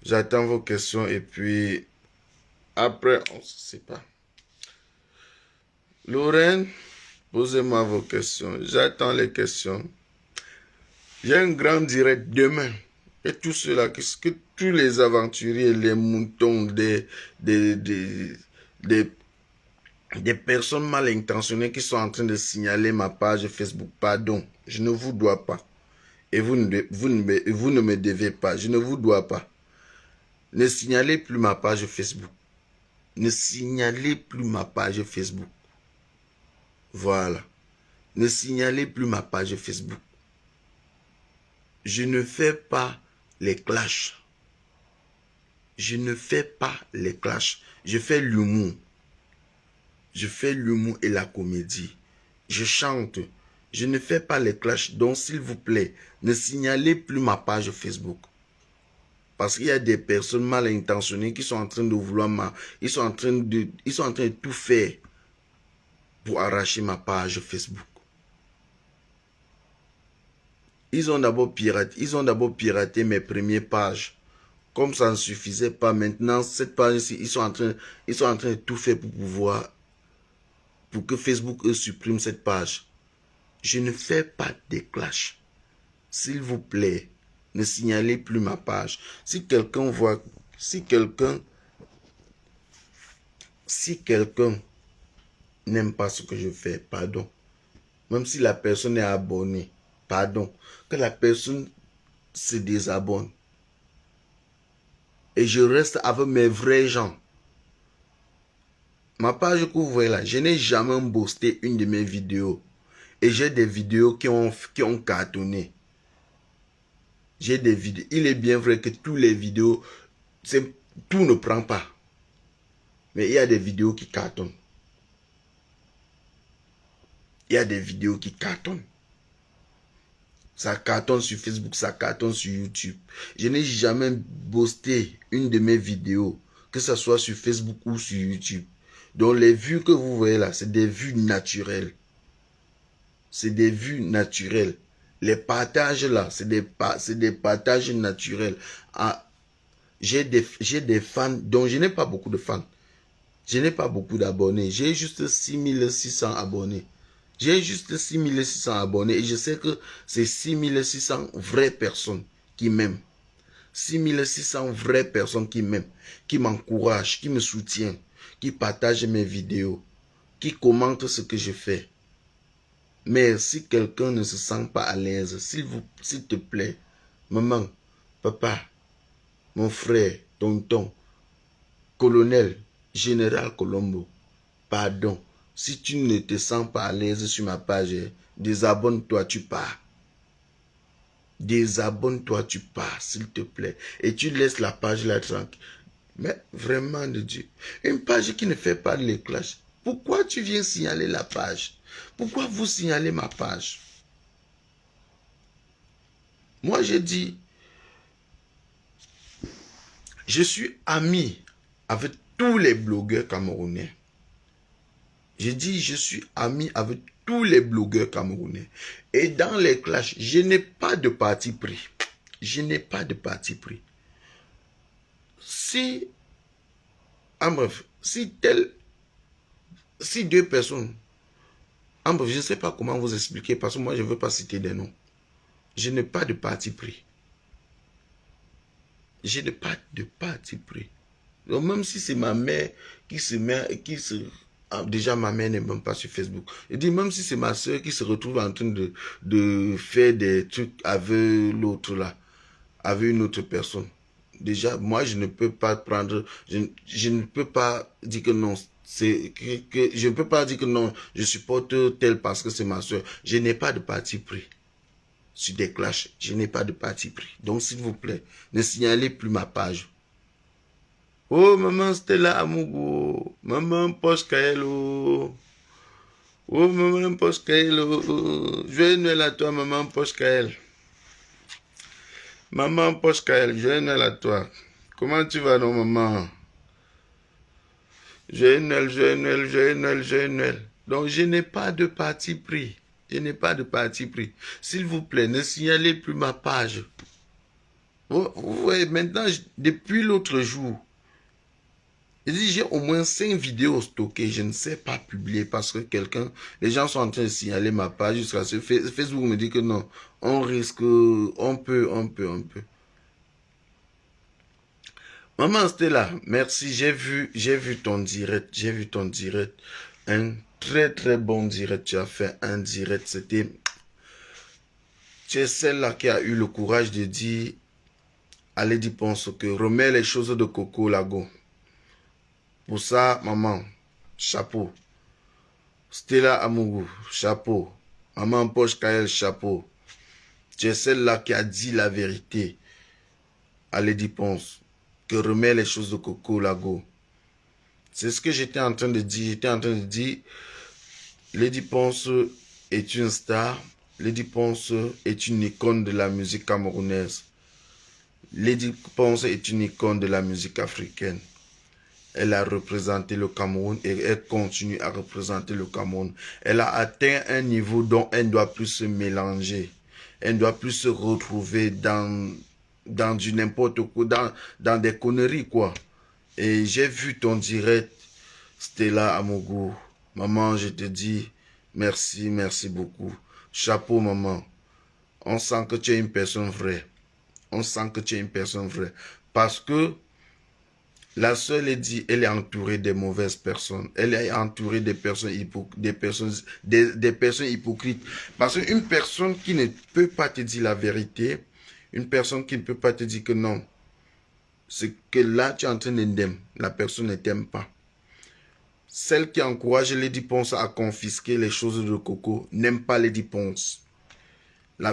J'attends vos questions et puis... Après, on ne sait pas. Lorraine, posez-moi vos questions. J'attends les questions. J'ai un grand direct demain. Et tout cela, que tous les aventuriers, les moutons, des personnes mal intentionnées qui sont en train de signaler ma page Facebook, pardon, je ne vous dois pas. Et vous ne me devez pas. Je ne vous dois pas. Ne signalez plus ma page Facebook. Ne signalez plus ma page Facebook. Voilà. Ne signalez plus ma page Facebook. Je ne fais pas les clashs. Je ne fais pas les clashs. Je fais l'humour. Je fais l'humour et la comédie. Je chante. Je ne fais pas les clashs. Donc, s'il vous plaît, ne signalez plus ma page Facebook. Parce qu'il y a des personnes mal intentionnées qui sont en train de vouloir ils sont en train de tout faire pour arracher ma page Facebook. Ils ont d'abord piraté mes premières pages. Comme ça ne suffisait pas, maintenant, cette page-ci, ils sont en train de tout faire pour que Facebook supprime cette page. Je ne fais pas de clash. S'il vous plaît, ne signalez plus ma page. Si quelqu'un n'aime pas ce que je fais, pardon. Même si la personne est abonnée, pardon. Que la personne se désabonne. Et je reste avec mes vrais gens. Ma page que vous voyez là, je n'ai jamais boosté une de mes vidéos. Et j'ai des vidéos qui ont cartonné. J'ai des vidéos. Il est bien vrai que toutes les vidéos, tout ne prend pas. Mais il y a des vidéos qui cartonnent. Il y a des vidéos qui cartonnent. Ça cartonne sur Facebook, ça cartonne sur YouTube. Je n'ai jamais posté une de mes vidéos, que ce soit sur Facebook ou sur YouTube. Donc les vues que vous voyez là, c'est des vues naturelles. C'est des vues naturelles. Les partages là, c'est des partages naturels. Ah, j'ai des fans, donc je n'ai pas beaucoup de fans. Je n'ai pas beaucoup d'abonnés. J'ai juste 6600 abonnés. J'ai juste 6600 abonnés et je sais que c'est 6600 vraies personnes qui m'aiment. 6600 vraies personnes qui m'aiment, qui m'encouragent, qui me soutiennent, qui partagent mes vidéos, qui commentent ce que je fais. Mais si quelqu'un ne se sent pas à l'aise, s'il te plaît, maman, papa, mon frère, tonton, colonel, général Colombo, pardon, si tu ne te sens pas à l'aise sur ma page, désabonne-toi, tu pars. Désabonne-toi, tu pars, s'il te plaît. Et tu laisses la page là tranquille. Mais vraiment de Dieu, une page qui ne fait pas de l'éclash. Pourquoi tu viens signaler la page? Pourquoi vous signalez ma page? Moi, j'ai dit, je suis ami avec tous les blogueurs camerounais. J'ai dit, je suis ami avec tous les blogueurs camerounais. Et dans les clashs, je n'ai pas de parti pris. Je n'ai pas de parti pris. Si, en bref, si deux personnes, en bref, je ne sais pas comment vous expliquer parce que moi, je ne veux pas citer des noms. Je n'ai pas de parti pris. Je n'ai pas de parti pris. Donc, même si c'est ma mère déjà, ma mère n'est même pas sur Facebook. Je dis, même si c'est ma soeur qui se retrouve en train de faire des trucs avec l'autre là, avec une autre personne. Déjà, moi, je ne peux pas prendre, je ne peux pas dire que non, je ne peux pas dire que non, je supporte tel parce que c'est ma soeur. Je n'ai pas de parti pris. Sur des clashs, je n'ai pas de parti pris. Donc, s'il vous plaît, ne signalez plus ma page. Oh, maman Stella Amugo. Maman Poche Kaelo. Oh, maman Poche Kaelo. Joyeux Noël à toi, maman Poche Kael. Maman Poche Kael, joyeux Noël à toi. Comment tu vas, non, maman? Joyeux Noël, joyeux Noël, joyeux Noël, joyeux Noël. Donc, je n'ai pas de parti pris. Je n'ai pas de parti pris. S'il vous plaît, ne signalez plus ma page. Vous voyez, maintenant, depuis l'autre jour, j'ai au moins 5 vidéos stockées, je ne sais pas publier parce que les gens sont en train de signaler ma page jusqu'à ce Facebook me dit que non, on risque, on peut. Maman Stella, merci, j'ai vu ton direct, un très bon direct, tu as fait un direct, tu es celle-là qui a eu le courage de dire à Lady Ponce que remets les choses de Coco Lago. Pour ça, maman, chapeau. Stella Amougou, chapeau. Maman Poche Kael, chapeau. Tu es celle-là qui a dit la vérité à Lady Ponce, que remet les choses de Coco Lago. C'est ce que j'étais en train de dire. J'étais en train de dire, Lady Ponce est une star. Lady Ponce est une icône de la musique camerounaise. Lady Ponce est une icône de la musique africaine. Elle a représenté le Cameroun et elle continue à représenter le Cameroun. Elle a atteint un niveau dont elle ne doit plus se mélanger. Elle ne doit plus se retrouver dans du n'importe quoi, dans des conneries, quoi. Et j'ai vu ton direct, Stella Amougou. Maman, je te dis merci beaucoup. Chapeau, maman. On sent que tu es une personne vraie. On sent que tu es une personne vraie. Parce que la sœur Lady, elle est entourée des mauvaises personnes. Elle est entourée des personnes hypocrites. Parce qu'une personne qui ne peut pas te dire la vérité, une personne qui ne peut pas te dire que non, c'est que là tu es en train d'aimer, la personne ne t'aime pas. Celle qui encourage Lady Ponce à confisquer les choses de Coco n'aime pas Lady Ponce.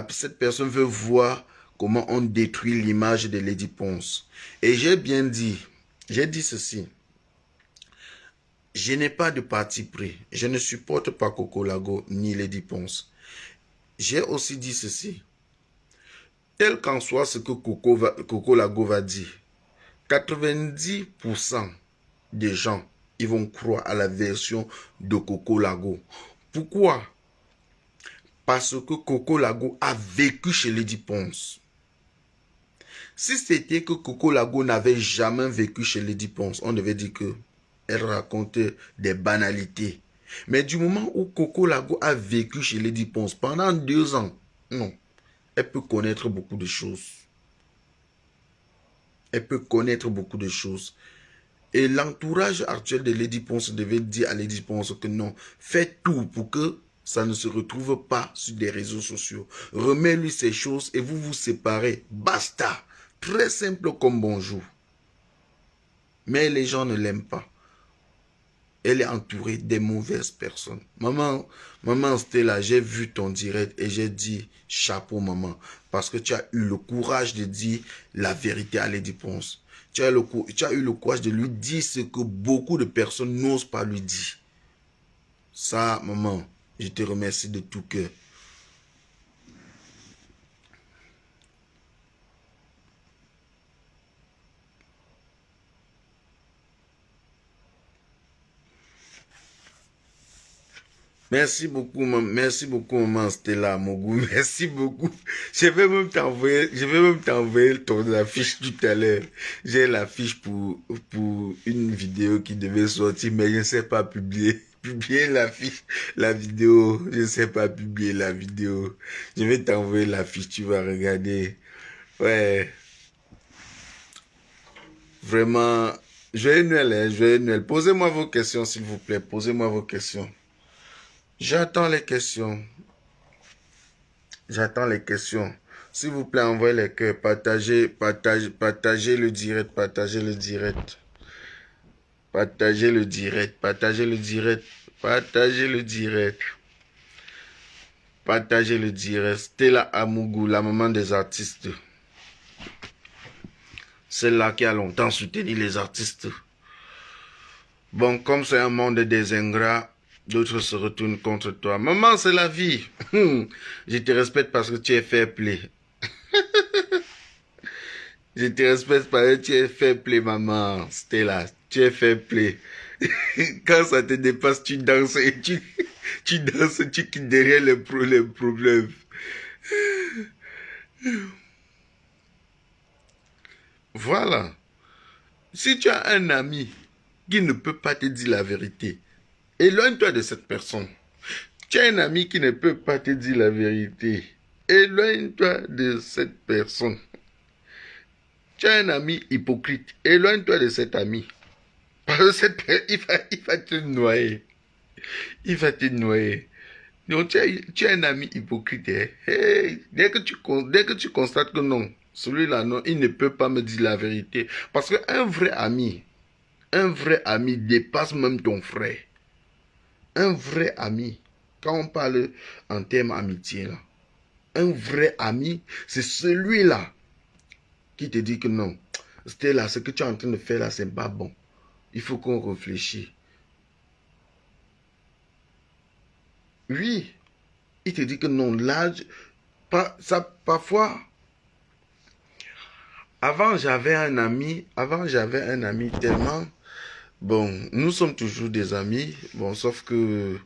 Cette personne veut voir comment on détruit l'image de Lady Ponce. Et j'ai bien dit, j'ai dit ceci. Je n'ai pas de parti pris. Je ne supporte pas Coco Lago ni Lady Ponce. J'ai aussi dit ceci. quel qu'en soit ce que Coco Lago va dire, 90% des gens, ils vont croire à la version de Coco Lago. Pourquoi? Parce que Coco Lago a vécu chez Lady Ponce. Si c'était que Coco Lago n'avait jamais vécu chez Lady Ponce, on devait dire que elle racontait des banalités. Mais du moment où Coco Lago a vécu chez Lady Ponce pendant 2 ans, non, elle peut connaître beaucoup de choses. Elle peut connaître beaucoup de choses. Et l'entourage actuel de Lady Ponce devait dire à Lady Ponce que non, faites tout pour que ça ne se retrouve pas sur des réseaux sociaux. Remets-lui ces choses et vous vous séparez. Basta. Très simple comme bonjour. Mais les gens ne l'aiment pas. Elle est entourée des mauvaises personnes. Maman Stella, j'ai vu ton direct et j'ai dit chapeau maman. Parce que tu as eu le courage de dire la vérité à Lady Ponce. Tu as eu le courage de lui dire ce que beaucoup de personnes n'osent pas lui dire. Ça, maman, je te remercie de tout cœur. Merci beaucoup, maman Stella Mogou. Merci beaucoup. Je vais même t'envoyer ton affiche tout à l'heure. J'ai l'affiche pour une vidéo qui devait sortir, mais je ne sais pas publier l'affiche, la vidéo. Je ne sais pas publier la vidéo. Je vais t'envoyer l'affiche, tu vas regarder. Ouais. Vraiment. Joyeux Noël, hein, joyeux Noël. Posez-moi vos questions, s'il vous plaît. Posez-moi vos questions. J'attends les questions. J'attends les questions. S'il vous plaît, envoyez les cœurs. Partagez le direct. Partagez le direct. Partagez le direct. Partagez le direct. Partagez le direct. Partagez le direct. Stella Amougou, la maman des artistes. Celle-là qui a longtemps soutenu les artistes. Bon, comme c'est un monde des ingrats, d'autres se retournent contre toi. Maman, c'est la vie. Je te respecte parce que tu es fair play. Je te respecte parce que tu es fair play, maman. Stella, tu es fair play. Quand ça te dépasse, tu danses et tu danses, tu quittes derrière les problèmes. Voilà. Si tu as un ami qui ne peut pas te dire la vérité, éloigne-toi de cette personne. Tu as un ami qui ne peut pas te dire la vérité, éloigne-toi de cette personne. Tu as un ami hypocrite, éloigne-toi de cet ami. Parce que il va te noyer. Il va te noyer. Donc tu as un ami hypocrite. Hein? Hey, dès que tu constates que non, celui-là, non, il ne peut pas me dire la vérité. Parce qu'un vrai ami dépasse même ton frère. Un vrai ami, quand on parle en termes amitié, là, un vrai ami, c'est celui-là qui te dit que non, Stella, ce que tu es en train de faire là, c'est pas bon. Il faut qu'on réfléchisse. Oui, il te dit que non, là, parfois, avant j'avais un ami tellement, bon, nous sommes toujours des amis, bon, sauf que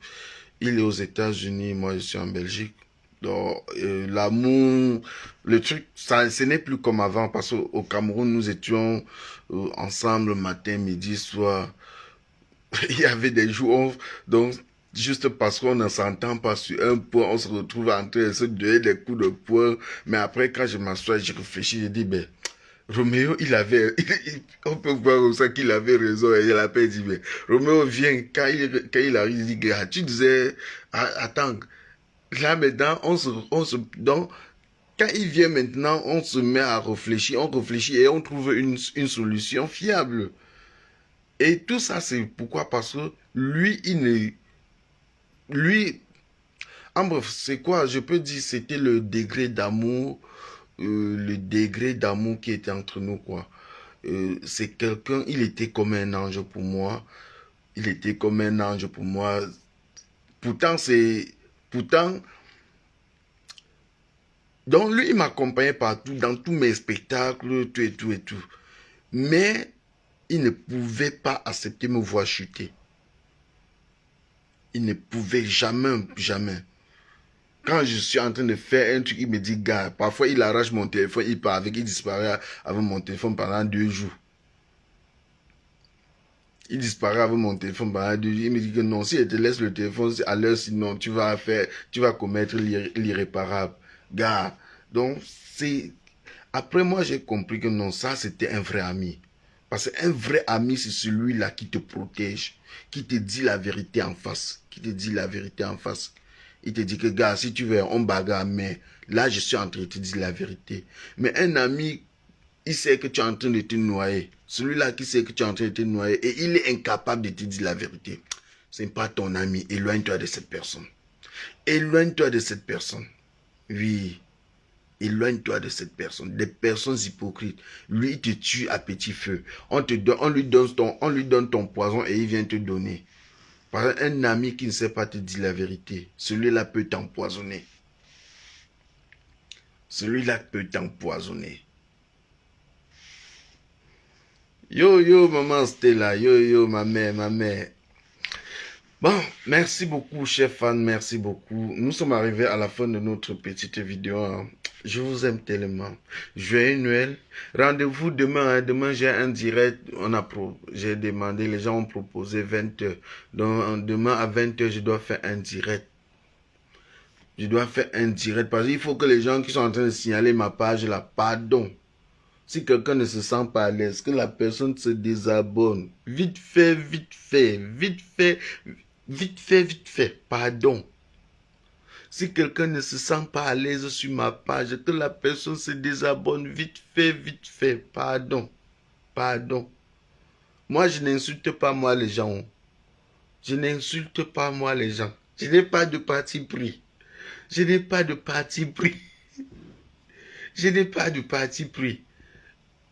il est aux États-Unis, moi je suis en Belgique. Donc, l'amour, le truc, ça, ce n'est plus comme avant, parce qu'au Cameroun, nous étions ensemble matin, midi, soir. Il y avait des jours, donc, juste parce qu'on ne s'entend pas sur un point, on se retrouve en train de se donner des coups de poing. Mais après, quand je m'assois, je réfléchis, je dis, ben, Roméo, on peut voir comme ça qu'il avait raison et il a pas dit, mais Roméo vient, quand il arrive, il dit, gars, tu disais, ah, attends, là maintenant, donc, quand il vient maintenant, on se met à réfléchir, on réfléchit et on trouve une solution fiable. Et tout ça, c'est pourquoi? Parce que lui, en bref, c'est quoi? Je peux dire, c'était le degré d'amour qui était entre nous, quoi. C'est quelqu'un, il était comme un ange pour moi. Il était comme un ange pour moi. Pourtant, pourtant, Donc lui, il m'accompagnait partout, dans tous mes spectacles, tout et tout et tout. Mais il ne pouvait pas accepter me voir chuter. Il ne pouvait jamais, jamais. Quand je suis en train de faire un truc, il me dit, gars, parfois il arrache mon téléphone, il part avec, il disparaît avec mon téléphone pendant 2 jours. Il disparaît avec mon téléphone pendant 2 jours. Il me dit que non, si je te laisse le téléphone à l'heure, sinon tu vas commettre l'irréparable. Gars, donc c'est... Après moi, j'ai compris que non, ça c'était un vrai ami. Parce qu'un vrai ami, c'est celui-là qui te protège, qui te dit la vérité en face, qui te dit la vérité en face. Il te dit que, gars, si tu veux, on bagarre, mais là, je suis en train de te dire la vérité. Mais un ami, il sait que tu es en train de te noyer. Celui-là qui sait que tu es en train de te noyer et il est incapable de te dire la vérité. Ce n'est pas ton ami. Éloigne-toi de cette personne. Éloigne-toi de cette personne. Oui. Éloigne-toi de cette personne. Des personnes hypocrites. Lui, il te tue à petit feu. On lui donne ton poison et il vient te donner. Par exemple, un ami qui ne sait pas te dire la vérité, celui-là peut t'empoisonner. Celui-là peut t'empoisonner. Yo, yo, maman Stella. Yo, yo, ma mère, ma mère. Bon, merci beaucoup, chers fans, merci beaucoup. Nous sommes arrivés à la fin de notre petite vidéo. Hein. Je vous aime tellement. Joyeux Noël. Rendez-vous demain. Hein. Demain, j'ai un direct. J'ai demandé, les gens ont proposé 20h. Donc, demain à 20h, je dois faire un direct. Je dois faire un direct parce qu'il faut que les gens qui sont en train de signaler ma page, là, pardon. Si quelqu'un ne se sent pas à l'aise, que la personne se désabonne. Vite fait, vite fait, vite fait. Vite fait, vite fait, pardon. Si quelqu'un ne se sent pas à l'aise sur ma page, que la personne se désabonne, vite fait, pardon. Pardon. Moi, je n'insulte pas moi les gens. Je n'insulte pas moi les gens. Je n'ai pas de parti pris. Je n'ai pas de parti pris. Je n'ai pas de parti pris.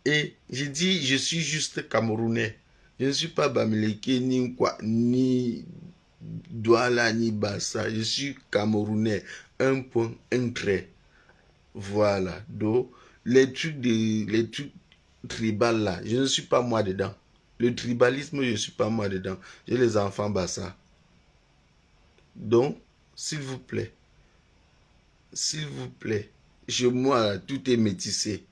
Et je dis, je suis juste Camerounais. Je ne suis pas Bamileke, ni quoi, ni Douala, ni Bassa. Je suis Camerounais. Un point, un trait. Voilà. Donc, les trucs tribal là, je ne suis pas moi dedans. Le tribalisme, je ne suis pas moi dedans. J'ai les enfants Bassa. Donc, s'il vous plaît, chez moi, tout est métissé.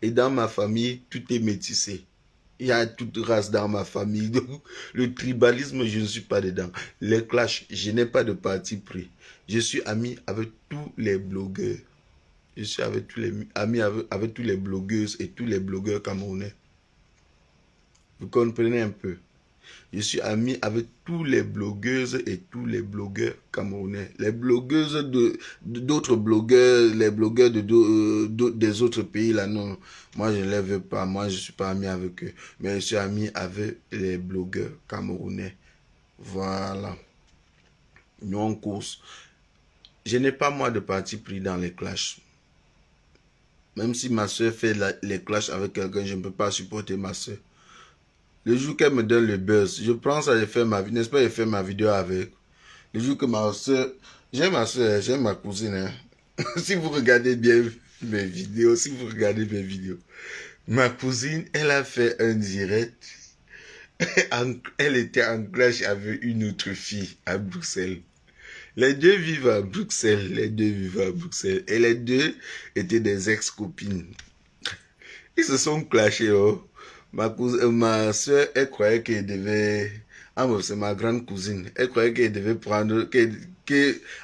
Et dans ma famille, tout est métissé. Il y a toute race dans ma famille. Donc, le tribalisme, je ne suis pas dedans. Les clashs, je n'ai pas de parti pris. Je suis ami avec tous les blogueurs. Je suis ami avec tous les blogueuses et tous les blogueurs camerounais. Vous comprenez un peu? Je suis ami avec tous les blogueuses et tous les blogueurs camerounais. Les blogueuses d'autres blogueurs, les blogueurs des autres pays, là, non. Moi, je ne les veux pas. Moi, je ne suis pas ami avec eux. Mais je suis ami avec les blogueurs camerounais. Voilà. Nous, en course. Je n'ai pas, moi, de parti pris dans les clashs. Même si ma soeur fait les clashs avec quelqu'un, je ne peux pas supporter ma soeur. Le jour qu'elle me donne le buzz, je prends ça, je fais ma vidéo, n'est-ce pas, je fais ma vidéo avec. Le jour que ma soeur, j'ai ma cousine, hein. Si vous regardez bien mes vidéos, ma cousine, elle a fait un direct. Elle était en clash avec une autre fille à Bruxelles. Les deux vivent à Bruxelles, Et les deux étaient des ex-copines. Ils se sont clashés, oh. Ma soeur, elle croyait qu'elle devait... Ah, c'est ma grande cousine. Elle croyait qu'elle devait prendre...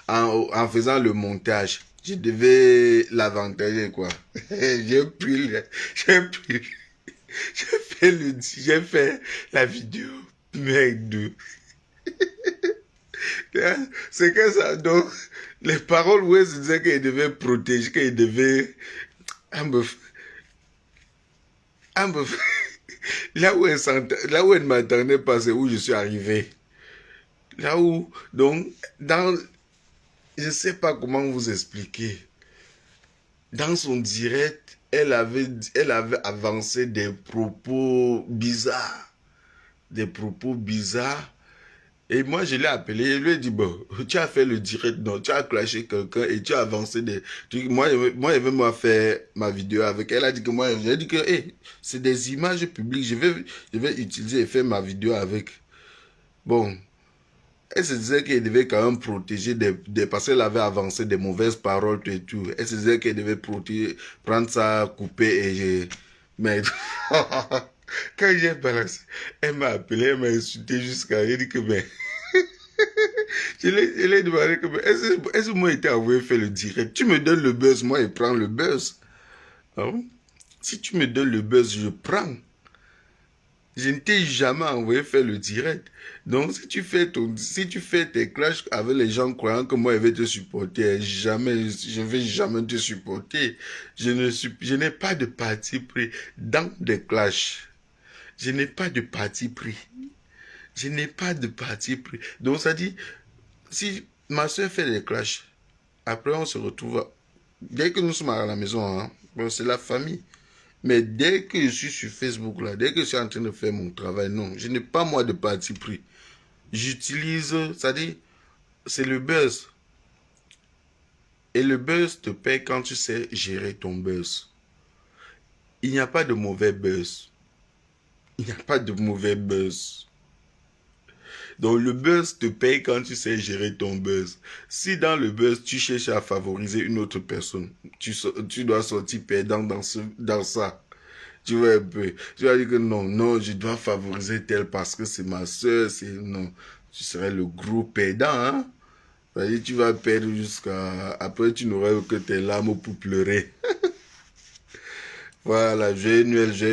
En faisant le montage, je devais l'avantager, quoi. J'ai fait la vidéo. Merde. C'est que ça, donc, les paroles où elle se disait qu'elle devait protéger, qu'elle devait... Là où elle ne m'attendait pas, c'est où je suis arrivé. Là où, donc, je ne sais pas comment vous expliquer. Dans son direct, elle avait avancé des propos bizarres. Et moi, je l'ai appelé, je lui ai dit, bon, tu as fait le direct, non, tu as clashé quelqu'un et tu as avancé des trucs. Moi, elle veut moi faire ma vidéo avec. Elle a dit que moi, j'ai dit que, hey, c'est des images publiques, je vais utiliser et faire ma vidéo avec. Bon, elle se disait qu'elle devait quand même protéger parce qu'elle avait avancé des mauvaises paroles et tout. Elle se disait qu'elle devait protéger, prendre ça, couper et j'ai... Mais quand j'ai balancé, elle m'a appelé, elle m'a insulté jusqu'à... Elle dit que, mais... je l'ai demandé que, mais est-ce que moi, j'étais envoyé faire le direct? Tu me donnes le buzz, moi, je prends le buzz. Hein? Si tu me donnes le buzz, je prends. Je ne t'ai jamais envoyé faire le direct. Donc, si tu fais tes clashs avec les gens croyant que moi, je vais te supporter, jamais, je ne vais jamais te supporter. Je n'ai pas de parti pris dans des clashs. Je n'ai pas de parti pris. Je n'ai pas de parti pris. Donc, ça dit, si ma soeur fait des clashs, après on se retrouve, dès que nous sommes à la maison, hein, bon, c'est la famille. Mais dès que je suis sur Facebook, là, dès que je suis en train de faire mon travail, non, je n'ai pas moi de parti pris. J'utilise, c'est-à-dire, c'est le buzz. Et le buzz te paye quand tu sais gérer ton buzz. Il n'y a pas de mauvais buzz. Il n'y a pas de mauvais buzz. Donc le buzz te paye quand tu sais gérer ton buzz. Si dans le buzz, tu cherches à favoriser une autre personne, tu dois sortir perdant dans ça. Tu vois un peu. Tu vas dire que non, je dois favoriser tel parce que c'est ma soeur, non. Tu serais le gros perdant, hein. C'est-à-dire, tu vas perdre jusqu'à... Après, tu n'auras que tes larmes pour pleurer. Voilà, joyeux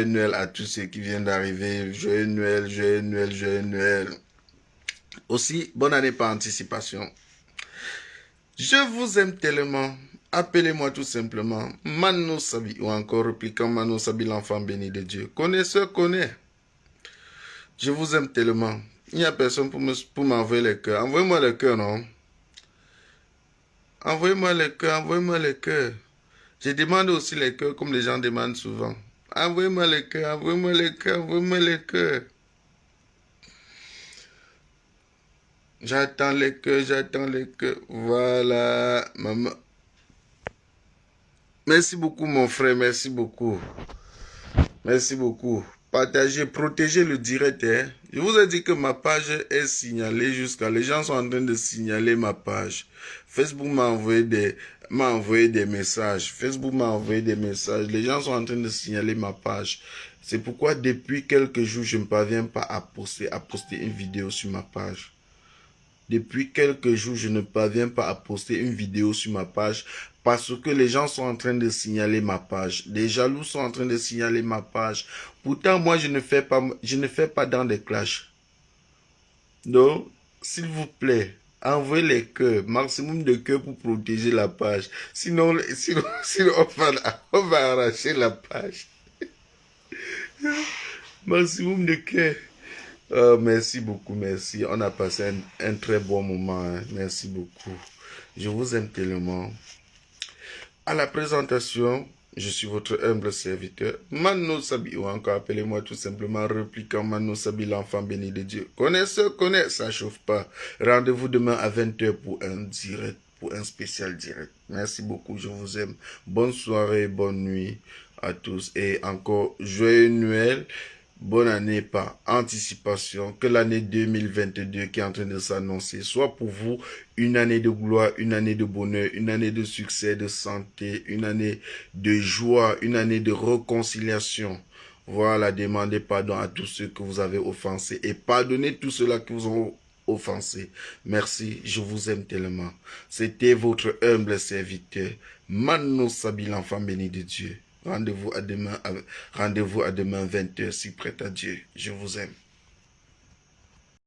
Noël à tous ceux qui viennent d'arriver. Joyeux Noël, joyeux Noël, joyeux Noël. Aussi, bonne année par anticipation. Je vous aime tellement. Appelez-moi tout simplement Mano Sabi ou encore repliquant Mano Sabi, l'enfant béni de Dieu. Connaisseur connaît. Je vous aime tellement. Il n'y a personne pour m'envoyer les cœurs. Envoyez-moi les cœurs, non? Envoyez-moi les cœurs, envoyez-moi les cœurs. Je demande aussi les cœurs comme les gens demandent souvent. Envoyez-moi les cœurs, envoyez-moi les cœurs, envoyez-moi les cœurs. J'attends les cœurs, j'attends les cœurs. Voilà, maman. Merci beaucoup, mon frère, merci beaucoup. Merci beaucoup. Partagez, protégez le direct. Hein. Je vous ai dit que ma page est signalée jusqu'à... Les gens sont en train de signaler ma page. Facebook m'a envoyé des messages. Facebook m'a envoyé des messages. Les gens sont en train de signaler ma page. C'est pourquoi depuis quelques jours, je ne parviens pas à poster une vidéo sur ma page. Depuis quelques jours, je ne parviens pas à poster une vidéo sur ma page parce que les gens sont en train de signaler ma page. Les jaloux sont en train de signaler ma page. Pourtant, moi, je ne fais pas dans des clashs. Donc, s'il vous plaît, envoyez les cœurs, maximum de cœurs pour protéger la page. Sinon on va arracher la page. Maximum de cœurs. Merci beaucoup, merci. On a passé un très bon moment. Hein. Merci beaucoup. Je vous aime tellement. À la présentation, je suis votre humble serviteur, Mano Sabi, ou encore appelez-moi tout simplement repliquant Mano Sabi, l'enfant béni de Dieu. Connaisseur connaît, ça chauffe pas. Rendez-vous demain à 20h pour un direct, pour un spécial direct. Merci beaucoup, je vous aime. Bonne soirée, bonne nuit à tous et encore joyeux Noël. Bonne année par anticipation, que l'année 2022 qui est en train de s'annoncer soit pour vous une année de gloire, une année de bonheur, une année de succès, de santé, une année de joie, une année de réconciliation. Voilà, demandez pardon à tous ceux que vous avez offensés et pardonnez tous ceux-là qui vous ont offensé. Merci, je vous aime tellement. C'était votre humble serviteur, Mano Sabi, l'enfant béni de Dieu. Rendez-vous à demain 20h si prêt à Dieu. Je vous aime.